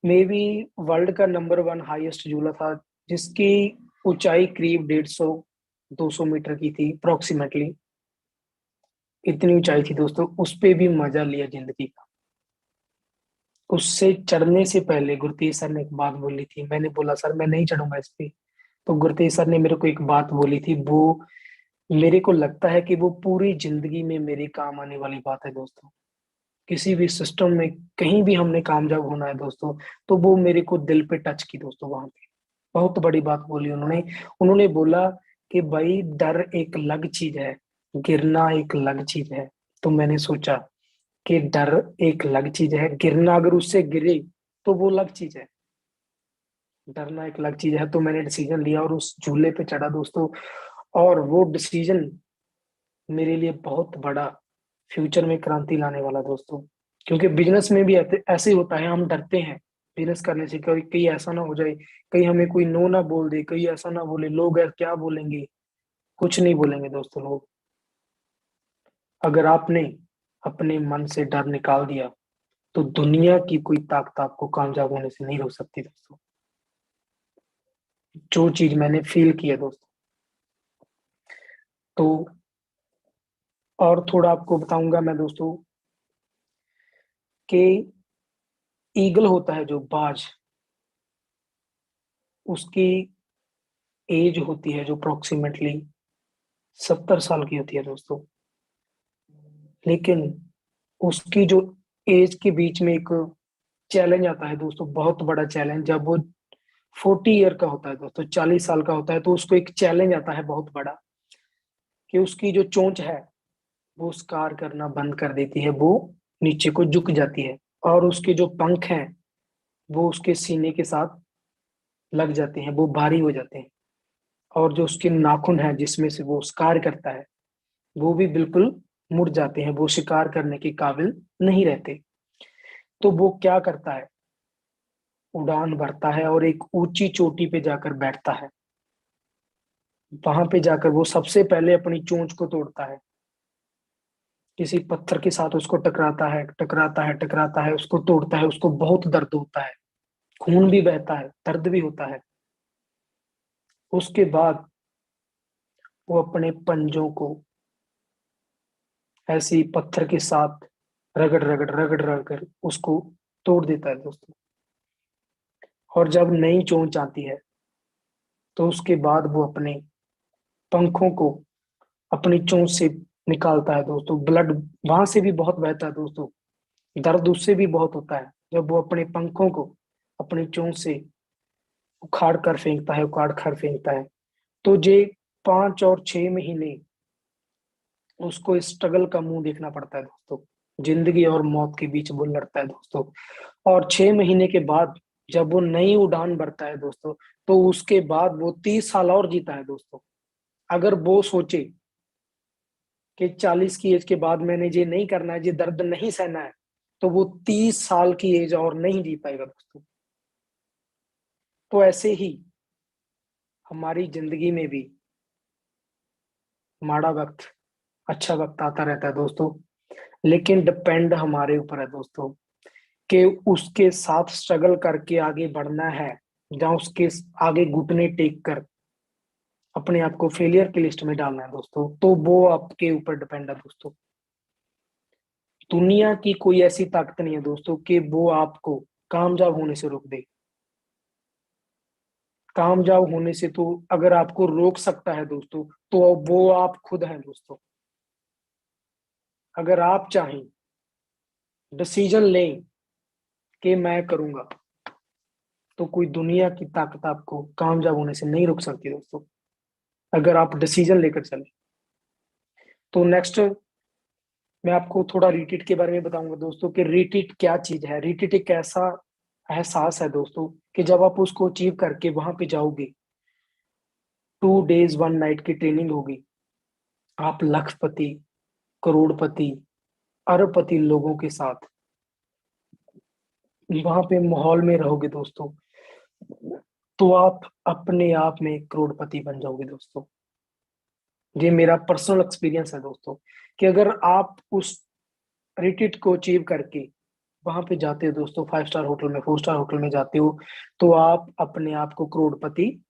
मे बी वर्ल्ड का नंबर 1 हाईएस्ट झूला था, जिसकी ऊंचाई करीब 150-200 मीटर की थी अप्रोक्सीमेटली। इतनी ऊंचाई थी दोस्तों, उस पे भी मजा लिया जिंदगी का। उससे चढ़ने से पहले गुरतेज सर ने एक बात बोली थी, मैंने बोला सर मैं नहीं चढ़ूंगा इस पे। तो गुरतेज सर ने मेरे को एक बात बोली थी, वो मेरे को लगता है कि वो पूरी जिंदगी में मेरे काम आने वाली बात है दोस्तों। किसी भी सिस्टम में कहीं भी हमने कामयाब होना है दोस्तों, तो वो मेरे को दिल पे टच की दोस्तों वहां पे। बहुत बड़ी बात बोली उन्होंने। उन्होंने बोला कि भाई डर एक अलग चीज है, गिरना एक अलग चीज है। तो मैंने सोचा कि डर एक अलग चीज है, गिरना अगर उससे गिरे तो वो अलग चीज है, डरना एक अलग चीज है। तो मैंने डिसीजन लिया और उस झूले पे चढ़ा दोस्तों। और वो डिसीजन मेरे लिए बहुत बड़ा फ्यूचर में क्रांति लाने वाला दोस्तों। क्योंकि बिजनेस में भी ऐसे ही होता है, हम डरते हैं बिजनेस करने से, कहीं कहीं ऐसा ना हो जाए, कहीं हमें कोई नो ना बोल दे, कहीं ऐसा ना बोले लोग यार क्या बोलेंगे। कुछ नहीं बोलेंगे दोस्तों लोग। अगर आपने अपने मन से डर निकाल दिया तो दुनिया की कोई ताकत आपको कामयाब होने से नहीं रोक सकती दोस्तों। जो चीज मैंने फील किया दोस्तों। तो और थोड़ा आपको बताऊंगा मैं दोस्तों कि ईगल होता है जो बाज, उसकी एज होती है जो अप्रोक्सीमेटली 70 साल की होती है दोस्तों। लेकिन उसकी जो एज के बीच में एक चैलेंज आता है दोस्तों, बहुत बड़ा चैलेंज, जब वो 40 ईयर का होता है दोस्तों, 40 साल का होता है, तो उसको एक चैलेंज आता है बहुत बड़ा कि उसकी जो चोंच है वो स्कार करना बंद कर देती है, वो नीचे को झुक जाती है, और उसके जो पंख हैं वो उसके सीने के साथ लग जाते हैं, वो भारी हो जाते हैं, और जो उसके नाखून है जिसमें से वो शिकार करता है वो भी बिल्कुल मुड़ जाते हैं, वो शिकार करने के काबिल नहीं रहते। तो वो क्या करता है, उड़ान भरता है और एक ऊंची चोटी पे जाकर बैठता है। वहां पे जाकर वो सबसे पहले अपनी चोंच को तोड़ता है, किसी पत्थर के साथ उसको टकराता है, टकराता है, टकराता है, उसको तोड़ता है, उसको बहुत दर्द होता है, खून भी बहता है, दर्द भी होता है। उसके बाद वो अपने पंजों को ऐसे ही पत्थर के साथ रगड़ रगड़ रगड़ रगड़ उसको तोड़ देता है दोस्तों। और जब नई चोंच आती है तो उसके बाद वो अपने पंखों को अपनी चोंच से निकालता है दोस्तों। ब्लड वहां से भी बहुत बहता है दोस्तों, दर्द उससे भी बहुत होता है जब वो अपने पंखों को अपनी चोंच से उखाड़ कर फेंकता है, उखाड़ कर फेंकता है। तो जे 5 और 6 महीने उसको स्ट्रगल का मुंह देखना पड़ता है दोस्तों, जिंदगी और मौत के बीच वो लड़ता है दोस्तों। और 6 महीने के बाद जब वो नई उड़ान भरता है दोस्तों, तो उसके बाद वो 30 साल और जीता है दोस्तों। अगर वो सोचे कि 40 की एज के बाद मैंने ये नहीं करना है, ये दर्द नहीं सहना है, तो वो 30 साल की एज और नहीं जी पाएगा दोस्तों। तो ऐसे ही हमारी जिंदगी में भी माड़ा वक्त, अच्छा वक्त आता रहता है दोस्तों, लेकिन डिपेंड हमारे ऊपर है दोस्तों कि उसके साथ स्ट्रगल करके आगे बढ़ना है, या उसके आगे घुटने टेक कर अपने आप को फेलियर की लिस्ट में डालना है दोस्तों। तो वो आपके ऊपर डिपेंड है दोस्तों। दुनिया की कोई ऐसी ताकत नहीं है दोस्तों कि वो आपको कामयाब होने से रोक दे। कामयाब होने से तो अगर आपको रोक सकता है दोस्तों, तो वो आप खुद हैं दोस्तों। अगर आप चाहें, डिसीजन लें कि मैं करूंगा, तो कोई दुनिया की ताकत आपको कामयाब होने से नहीं रोक सकती दोस्तों, अगर आप डिसीजन लेकर चले। तो नेक्स्ट मैं आपको थोड़ा रिट्रीट के बारे में बताऊंगा दोस्तों कि रिट्रीट क्या चीज है। रिट्रीट एक ऐसा एहसास है दोस्तों कि जब आप उसको अचीव करके वहां पे जाओगे, 2 डेज 1 नाइट की ट्रेनिंग होगी, आप लखपति, करोड़पति, अरबपति लोगों के साथ वहां पे माहौल में रहोगे दोस्तों, तो आप अपने आप में करोड़पति बन जाओगे दोस्तों। ये मेरा पर्सनल एक्सपीरियंस है दोस्तों कि अगर आप उस रिट्रीट को अचीव करके वहां पे जाते हो दोस्तों, 5 स्टार होटल में, 4 स्टार होटल में जाते हो, तो आप अपने आप को करोड़पति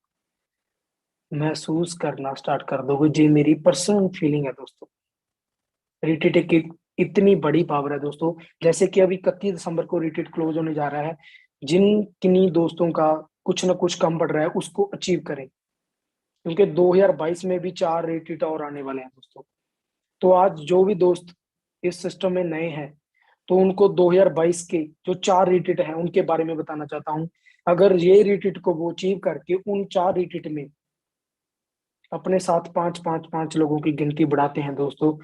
महसूस करना स्टार्ट कर दोगे। जी मेरी पर्सनल फीलिंग है दोस्तों। रिट्रीट एक इतनी बड़ी पावर है दोस्तों। जैसे कि अभी 31 दिसंबर को रिट्रीट क्लोज होने जा रहा है, जिन किन्हीं दोस्तों का कुछ ना कुछ कम पड़ रहा है उसको अचीव करें, क्योंकि 2022 में भी 4 रिट्रीट और आने वाले हैं दोस्तों। तो आज जो भी दोस्त इस सिस्टम में नए हैं, तो उनको 2022 के जो 4 रिट्रीट हैं उनके बारे में बताना चाहता हूँ। अगर ये रिट्रीट को वो अचीव करके उन 4 रिट्रीट में अपने साथ 5 5 5 लोगों की गिनती बढ़ाते हैं दोस्तों,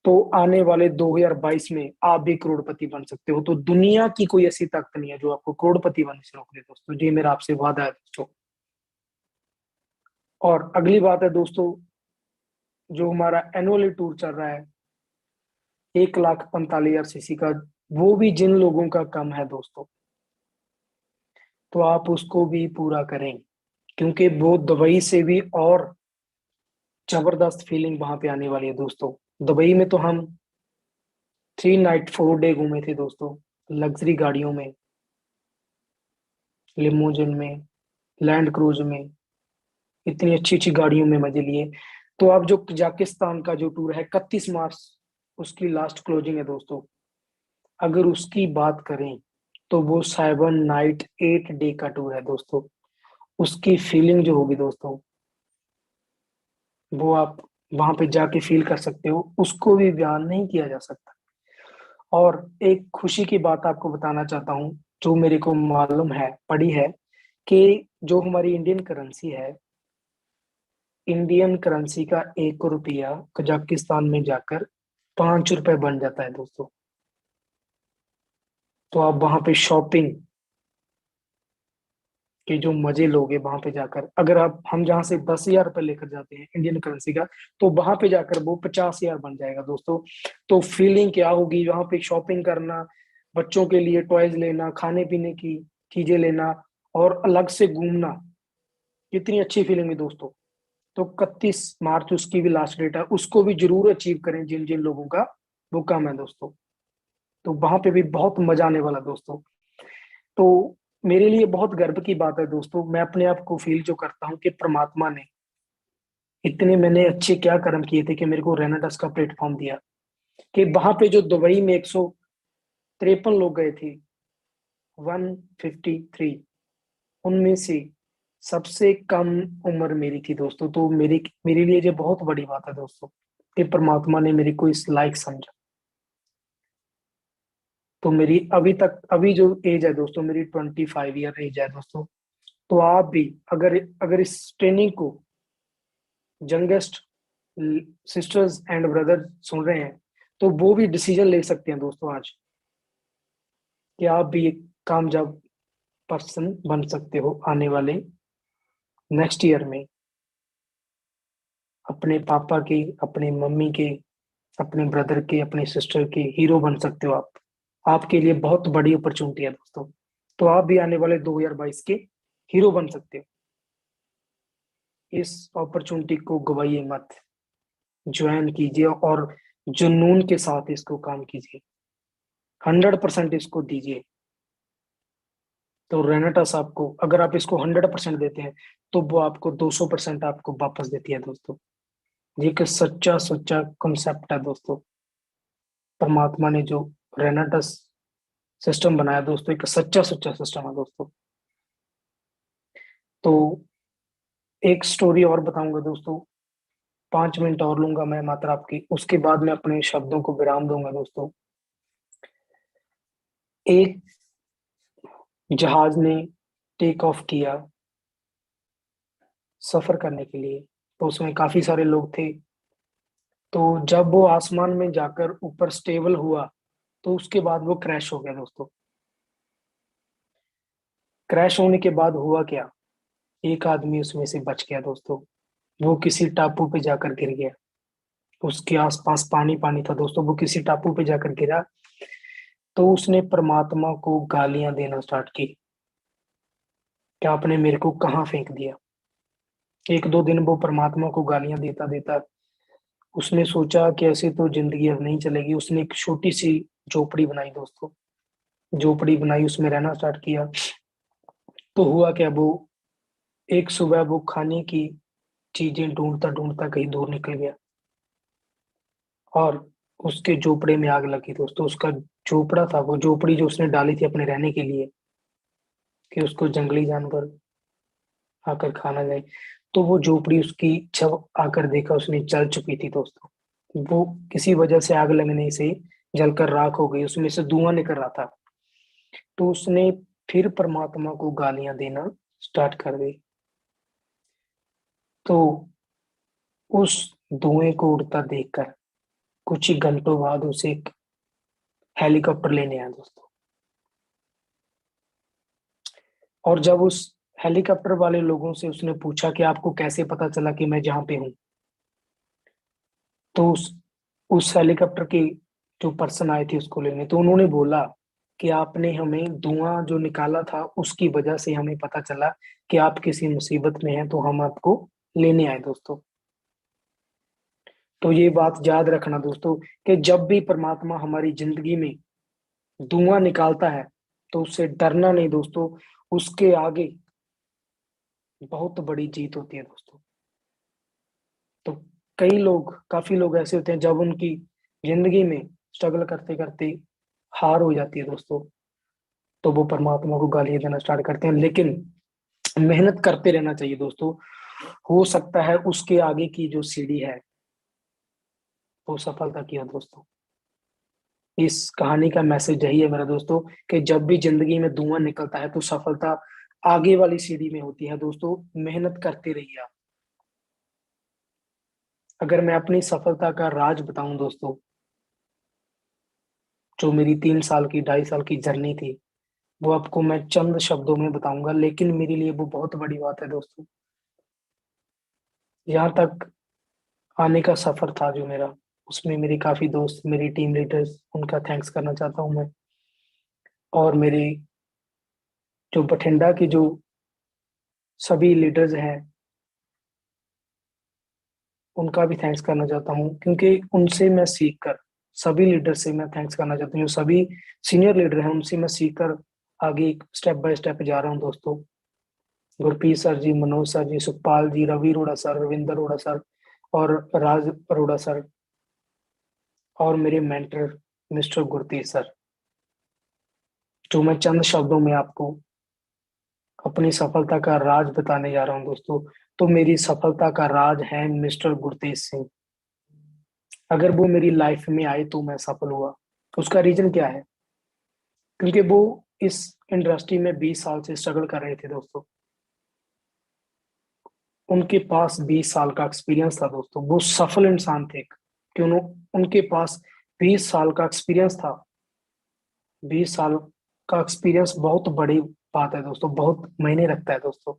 तो आने वाले 2022 में आप भी करोड़पति बन सकते हो। तो दुनिया की कोई ऐसी ताकत नहीं है जो आपको करोड़पति बनने से रोक दे दोस्तों। ये मेरा आपसे वादा है दोस्तों। और अगली बात है दोस्तों, जो हमारा एनुअली टूर चल रहा है 1,45,000 सीसी का, वो भी जिन लोगों का कम है दोस्तों, तो आप उसको भी पूरा करें, क्योंकि वो दुबई से भी और जबरदस्त फीलिंग वहां पे आने वाली है दोस्तों। दुबई में तो हम 3 नाइट 4 डे घूमे थे दोस्तों, लग्जरी गाड़ियों में, लिमोजिन में, लैंड क्रूज में, इतनी अच्छी अच्छी गाड़ियों में मजे लिए। तो अब जो कजाकिस्तान का जो टूर है 31 मार्च उसकी लास्ट क्लोजिंग है दोस्तों। अगर उसकी बात करें तो वो 7 नाइट 8 डे का टूर है दोस्तों। उसकी फीलिंग जो होगी दोस्तों, वो आप वहां पे जाके फील कर सकते हो, उसको भी बयान नहीं किया जा सकता। और एक खुशी की बात आपको बताना चाहता हूँ, जो मेरे को मालूम है, पड़ी है, कि जो हमारी इंडियन करेंसी है, इंडियन करेंसी का 1 रुपया कजाकिस्तान में जाकर 5 रुपए बन जाता है दोस्तों। तो आप वहां पे शॉपिंग के जो मजे लोगे वहां पे जाकर, अगर आप हम जहाँ से 10,000 रुपये लेकर जाते हैं इंडियन करेंसी का, तो वहां पे जाकर वो 50,000 बन जाएगा दोस्तों। तो फीलिंग क्या होगी वहां पे शॉपिंग करना, बच्चों के लिए टॉयज लेना, खाने पीने की चीजें लेना, और अलग से घूमना, कितनी अच्छी फीलिंग है दोस्तों। तो 31 मार्च उसकी भी लास्ट डेट है, उसको भी जरूर अचीव करें जिन जिन लोगों का वो काम है दोस्तों। तो वहां पे भी बहुत मजा आने वाला दोस्तों। तो मेरे लिए बहुत गर्व की बात है दोस्तों, मैं अपने आप को फील जो करता हूँ कि परमात्मा ने इतने मैंने अच्छे क्या कर्म किए थे कि मेरे को रेनाडस का प्लेटफॉर्म दिया, कि वहां पे जो दुबई में 153 लोग गए थे, 153, उनमें से सबसे कम उम्र मेरी थी दोस्तों। तो मेरी मेरे लिए ये बहुत बड़ी बात है दोस्तों, कि परमात्मा ने मेरे को इस लायक समझा। तो मेरी अभी तक, अभी जो एज है दोस्तों, मेरी 25 ईयर एज है दोस्तों। तो आप भी अगर अगर इस ट्रेनिंग को यंगेस्ट सिस्टर्स एंड ब्रदर सुन रहे हैं, तो वो भी डिसीजन ले सकते हैं दोस्तों आज, कि आप भी एक कामयाब पर्सन बन सकते हो आने वाले नेक्स्ट ईयर में। अपने पापा के, अपने मम्मी के, अपने ब्रदर के, अपने सिस्टर के हीरो बन सकते हो आप। आपके लिए बहुत बड़ी अपॉर्चुनिटी है दोस्तों। तो आप भी आने वाले 2022 के हीरो बन सकते हो। इस अपॉर्चुनिटी को गवाइए मत, ज्वाइन कीजिए और जुनून के साथ इसको काम कीजिए, 100% इसको दीजिए। तो रेनेटास आपको, अगर आप इसको 100% देते हैं, तो वो आपको 200% आपको वापस देती है दोस्तों। ये एक सच्चा सच्चा कॉन्सेप्ट है दोस्तों। परमात्मा ने जो रेनेटास सिस्टम बनाया दोस्तों, एक सच्चा सच्चा सिस्टम है दोस्तों। तो एक स्टोरी और बताऊंगा दोस्तों, 5 मिनट और लूंगा मैं मात्र आपकी, उसके बाद मैं अपने शब्दों को विराम दूंगा दोस्तों। एक जहाज ने टेक ऑफ किया सफर करने के लिए, तो उसमें काफी सारे लोग थे। तो जब वो आसमान में जाकर ऊपर स्टेबल हुआ, तो उसके बाद वो क्रैश हो गया दोस्तों। क्रैश होने के बाद हुआ क्या, एक आदमी उसमें से बच गया दोस्तों। वो किसी टापू पे जाकर गिर गया, उसके आसपास पानी पानी था दोस्तों, वो किसी टापू पे जाकर गिरा। तो उसने परमात्मा को गालियां देना स्टार्ट की, कि आपने मेरे को कहाँ फेंक दिया। 1-2 दिन वो परमात्मा को गालियां देता देता उसने सोचा कि ऐसे तो जिंदगी अब नहीं चलेगी। उसने एक छोटी सी झोपड़ी बनाई दोस्तों, झोपड़ी बनाई, उसमें रहना स्टार्ट किया। तो हुआ क्या, वो एक सुबह वो खाने की चीजें ढूंढता ढूंढता कहीं दूर निकल गया, और उसके झोपड़े में आग लगी दोस्तों। उसका झोपड़ा था, वो झोपड़ी जो उसने डाली थी अपने रहने के लिए, कि उसको जंगली जानवर आकर खा ना जाए। तो वो झोपड़ी उसकी जब आकर देखा, उसने जल चुकी थी दोस्तों। वो किसी वजह से आग लगने से जलकर राख हो गई, उसमें से धुआं निकल रहा था। तो उसने फिर परमात्मा को गालियां देना स्टार्ट कर दी। तो उस धुएं को उड़ता देखकर कुछ ही घंटों बाद उसे एक हेलीकॉप्टर लेने आया दोस्तों। और जब उस हेलीकॉप्टर वाले लोगों से उसने पूछा कि आपको कैसे पता चला कि मैं जहाँ पे हूँ, तो उस हेलीकॉप्टर के जो पर्सन आए थे उसको लेने, तो उन्होंने बोला कि आपने हमें धुआं जो निकाला था उसकी वजह से हमें पता चला कि आप किसी मुसीबत में हैं, तो हम आपको लेने आए दोस्तों। तो ये बात याद रखना दोस्तों, कि जब भी परमात्मा हमारी जिंदगी में धुआं निकालता है, तो उससे डरना नहीं दोस्तों। उसके आगे बहुत बड़ी जीत होती है दोस्तों। तो कई लोग, काफी लोग ऐसे होते हैं, जब उनकी जिंदगी में स्ट्रगल करते करते हार हो जाती है दोस्तों, तो वो परमात्मा को गालियां देना स्टार्ट करते हैं। लेकिन मेहनत करते रहना चाहिए दोस्तों। हो सकता है उसके आगे की जो सीढ़ी है वो सफलता की है दोस्तों। इस कहानी का मैसेज यही है मेरा दोस्तों, कि जब भी जिंदगी में धुआं निकलता है तो सफलता आगे वाली सीढ़ी में होती है दोस्तों। मेहनत करते रहिए आप। अगर मैं अपनी सफलता का राज बताऊं दोस्तों, जो मेरी 3 साल की 2.5 साल की जर्नी थी, वो आपको मैं चंद शब्दों में बताऊंगा, लेकिन मेरे लिए वो बहुत बड़ी बात है दोस्तों। यहाँ तक आने का सफर था जो मेरा, उसमें मेरे काफी दोस्त, मेरी टीम लीडर्स, उनका थैंक्स करना चाहता हूँ मैं। और मेरे जो बठिंडा के जो सभी लीडर्स हैं, उनका भी थैंक्स करना चाहता हूँ, क्योंकि उनसे मैं सीख कर, सभी लीडर से मैं थैंक्स करना चाहता हूँ। जो सभी सीनियर लीडर हैं उनसे मैं सीख कर आगे स्टेप बाय स्टेप जा रहा हूँ दोस्तों। गुरप्रीत सर जी, मनोज सर जी, सुखपाल जी, रवि अरोड़ा सर, रविंदर अरोड़ा सर और राज अरोड़ा सर, और मेरे मेंटर मिस्टर गुरतेज सर, जो मैं चंद शब्दों में आपको अपनी सफलता का राज बताने जा रहा हूँ दोस्तों। तो मेरी सफलता का राज है मिस्टर गुरतेज सिंह। अगर वो मेरी लाइफ में आए तो मैं सफल हुआ। उसका रीजन क्या है? क्योंकि वो इस इंडस्ट्री में 20 साल से स्ट्रगल कर रहे थे दोस्तों। उनके पास 20 साल का एक्सपीरियंस था दोस्तों। वो सफल इंसान थे, क्यों? उनके पास 20 साल का एक्सपीरियंस था। 20 साल का एक्सपीरियंस बहुत बड़ी बात है दोस्तों, बहुत मायने रखता है दोस्तों।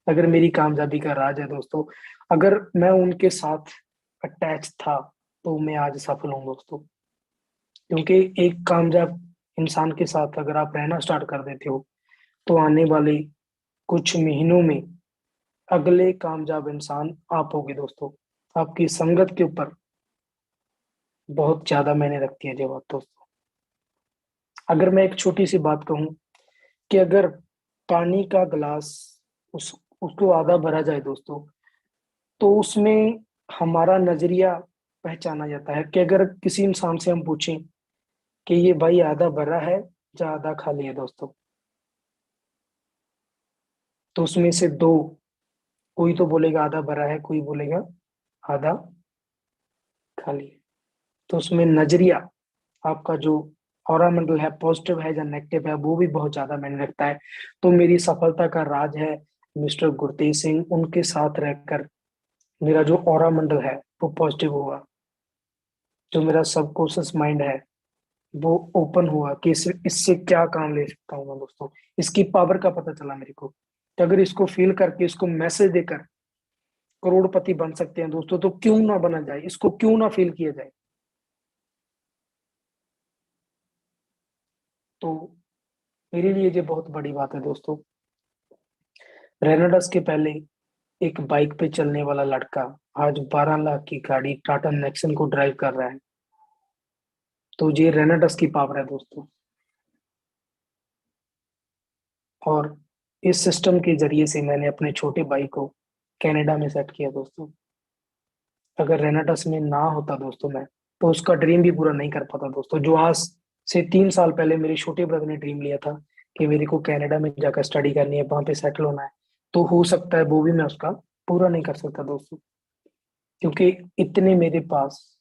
अगर मेरी कामयाबी का राज है दोस्तों, अगर मैं उनके साथ अटैच था तो मैं आज सफल हूँ दोस्तों। क्योंकि एक कामयाब इंसान के साथ अगर आप रहना स्टार्ट कर देते हो, तो आने वाले कुछ महीनों में अगले कामयाब इंसान आप होगे दोस्तों। आपकी संगत के ऊपर बहुत ज्यादा मायने रखती है ये बात दोस्तों। अगर मैं एक छोटी सी बात कहूं, कि अगर पानी का गिलास उस उसको आधा भरा जाए दोस्तों, तो उसमें हमारा नजरिया पहचाना जाता है। कि अगर किसी इंसान से हम पूछें कि ये भाई आधा भरा है या आधा खाली है दोस्तों, तो उसमें से दो, कोई तो बोलेगा आधा भरा है, कोई बोलेगा आधा खाली है। तो उसमें नजरिया, आपका जो ऑरा मंडल है, पॉजिटिव है या नेगेटिव है, वो भी बहुत ज्यादा मायने रखता है। तो मेरी सफलता का राज है मिस्टर गुरतेज सिंह। उनके साथ रहकर मेरा जो ऑरा मंडल है वो पॉजिटिव हुआ। जो मेरा सबकॉन्शियस माइंड है वो ओपन हुआ कि इससे क्या काम ले सकता हूँ मैं दोस्तों। इसकी पावर का पता चला मेरे को, कि अगर इसको फील करके, इसको मैसेज देकर करोड़पति बन सकते हैं दोस्तों, तो क्यों ना बना जाए, इसको क्यों ना फील किया जाए। तो मेरे लिए ये बहुत बड़ी बात है दोस्तों। रेनाडस के पहले एक बाइक पे चलने वाला लड़का आज 12 लाख की गाड़ी टाटा नेक्सन को ड्राइव कर रहा है। तो ये रेनाडस की पावर है दोस्तों। और इस सिस्टम के जरिए से मैंने अपने छोटे भाई को कनाडा में सेट किया दोस्तों। अगर रेनाडस में ना होता दोस्तों मैं, तो उसका ड्रीम भी पूरा नहीं कर पाता दोस्तों। जो आज से 3 साल पहले मेरे छोटे ब्रदर ने ड्रीम लिया था कि मेरे को कनाडा में जाकर स्टडी करनी है, वहां पे सेटल होना है, तो हो सकता है वो भी मैं उसका पूरा नहीं कर सकता दोस्तों। क्योंकि इतने मेरे पास,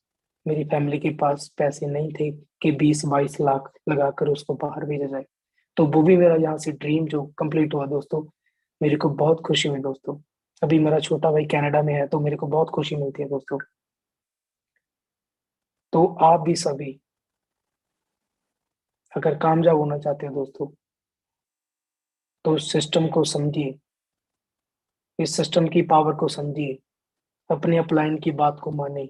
मेरी फैमिली के पास पैसे नहीं थे कि 20-22 लाख लगाकर उसको बाहर भेजा जाए। तो वो भी मेरा यहाँ से ड्रीम जो कंप्लीट हुआ दोस्तों, मेरे को बहुत खुशी हुई दोस्तों। अभी मेरा छोटा भाई कनाडा में है, तो मेरे को बहुत खुशी मिलती है दोस्तों। तो आप भी सभी अगर कामयाब होना चाहते हो दोस्तों, तो इस सिस्टम को समझिए, इस सिस्टम की पावर को समझिए, अपने अपलाइन की बात को माने,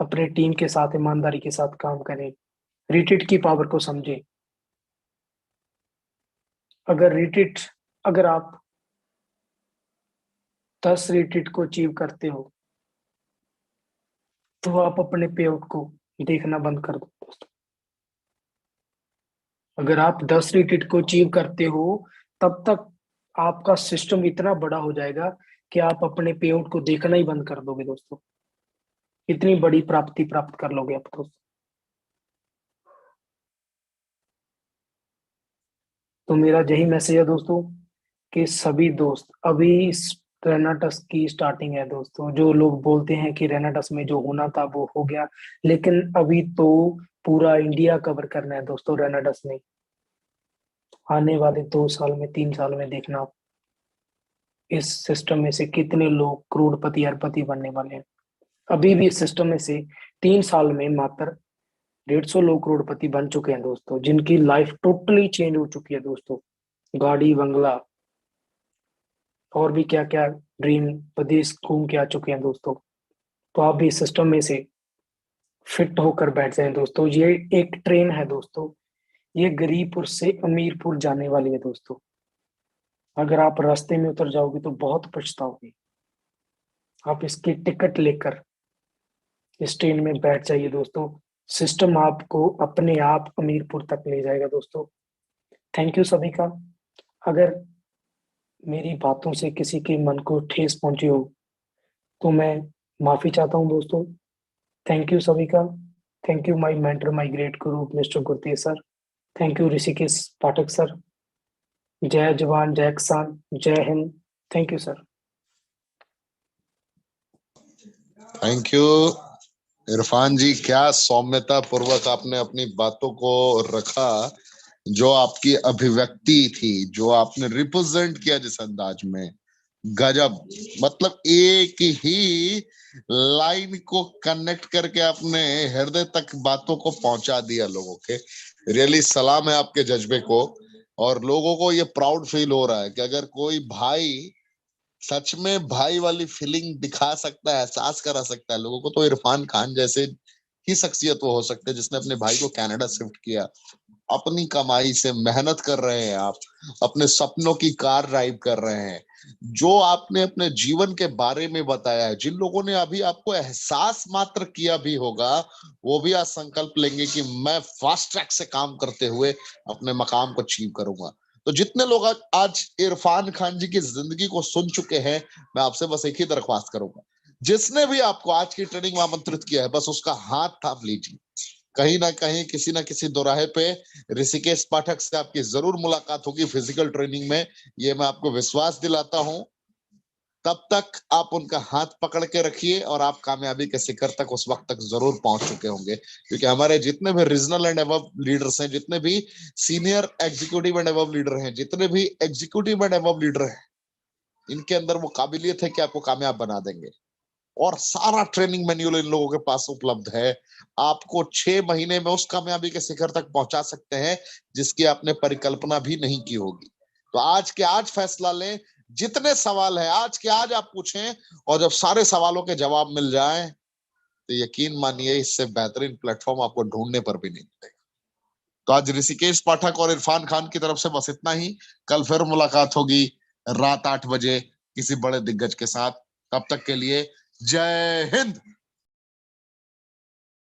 अपने टीम के साथ ईमानदारी के साथ काम करें, रिट्रीट की पावर को समझे। अगर रिट्रीट, अगर आप 10 रिट्रीट को अचीव करते हो, तो आप अपने पे आउट को देखना बंद कर दो दोस्तों। अगर आप 10 रिट्रीट को अचीव करते हो, तब तक आपका सिस्टम इतना बड़ा हो जाएगा कि आप अपने पे आउट को देखना ही बंद कर दोगे दोस्तों। इतनी बड़ी प्राप्ति प्राप्त कर लोगे आप दोस्तों। तो मेरा यही मैसेज है दोस्तों कि सभी दोस्त, अभी रेनाटस की स्टार्टिंग है दोस्तों। जो लोग बोलते हैं कि रेनाटस में जो होना था वो हो गया, लेकिन अभी तो पूरा इंडिया कवर करना है दोस्तों रेनाटस में। आने वाले 2 साल में, 3 साल में देखना इस सिस्टम में से कितने लोग करोड़पति अरबपति बनने वाले हैं। अभी भी इस सिस्टम में से 3 साल में मात्र 150 लोग करोड़पति बन चुके हैं दोस्तों, जिनकी लाइफ टोटली चेंज हो चुकी है दोस्तों। गाड़ी बंगला और भी क्या क्या ड्रीम विदेश घूम के आ चुके हैं दोस्तों। तो आप भी इस सिस्टम में से फिट होकर बैठ जाएं दोस्तों। ये एक ट्रेन है दोस्तों, ये गरीबपुर से अमीरपुर जाने वाली है दोस्तों। अगर आप रास्ते में उतर जाओगे तो बहुत पछताओगे। आप इसकी टिकट लेकर इस ट्रेन में बैठ जाइए दोस्तों। सिस्टम आपको अपने आप अमीरपुर तक ले जाएगा दोस्तों। थैंक यू सभी का। अगर मेरी बातों से किसी के मन को ठेस पहुंची हो तो मैं माफी चाहता हूं दोस्तों। थैंक यू सभी का। Thank you my mentor, my great guru mister Gurtej sir. Thank you Rishikesh Pathak sir. जय जवान जय किसान, जय Hind. Thank you sir. Thank you Irfan ji, क्या सौम्यता पूर्वक आपने अपनी बातों को रखा। जो आपकी अभिव्यक्ति थी, जो आपने रिप्रेजेंट किया जिस अंदाज में, गजब। मतलब एक ही लाइन को कनेक्ट करके आपने हृदय तक बातों को पहुंचा दिया लोगों के। रियली सलाम है आपके जज्बे को। और लोगों को ये प्राउड फील हो रहा है कि अगर कोई भाई सच में भाई वाली फीलिंग दिखा सकता है, एहसास करा सकता है लोगों को, तो इरफान खान जैसे ही शख्सियत वो हो सकते हैं जिसने अपने भाई को कनाडा शिफ्ट किया। अपनी कमाई से मेहनत कर रहे हैं आप, अपने सपनों की कार ड्राइव कर रहे हैं। जो आपने अपने जीवन के बारे में बताया है, जिन लोगों ने अभी आपको एहसास मात्र किया भी होगा, वो भी आज संकल्प लेंगे कि मैं फास्ट ट्रैक से काम करते हुए अपने मकाम को अचीव करूंगा। तो जितने लोग आज इरफान खान जी की जिंदगी को सुन चुके हैं, मैं आपसे बस एक ही दरख्वास्त करूंगा, जिसने भी आपको आज की ट्रेनिंग में आमंत्रित किया है, बस उसका हाथ थाम लीजिए। कहीं ना कहीं किसी ना किसी दोराहे पे ऋषिकेश पाठक से आपकी जरूर मुलाकात होगी फिजिकल ट्रेनिंग में, ये मैं आपको विश्वास दिलाता हूं। तब तक आप उनका हाथ पकड़ के रखिए और आप कामयाबी के शिखर तक उस वक्त तक जरूर पहुंच चुके होंगे। क्योंकि हमारे जितने भी रीजनल एंड अबव लीडर्स हैं, जितने भी senior executive and above leader हैं, जितने भी एग्जीक्यूटिव एंड अबव लीडर हैं, इनके अंदर वो काबिलियत है कि आपको कामयाब बना देंगे। और सारा ट्रेनिंग मैन्युअल इन लोगों के पास उपलब्ध है। आपको 6 महीने में उस कामयाबी के शिखर तक पहुंचा सकते हैं जिसकी आपने परिकल्पना भी नहीं की होगी। तो आज के आज फैसला लें। जितने सवाल है आज के आज आप पूछें, और जब सारे सवालों के जवाब मिल जाएं तो यकीन मानिए इससे बेहतरीन प्लेटफॉर्म आपको ढूंढने पर भी नहीं मिलेगा। तो आज ऋषिकेश पाठक और इरफान खान की तरफ से बस इतना ही। कल फिर मुलाकात होगी रात 8 बजे किसी बड़े दिग्गज के साथ। तब तक के लिए जय हिंद।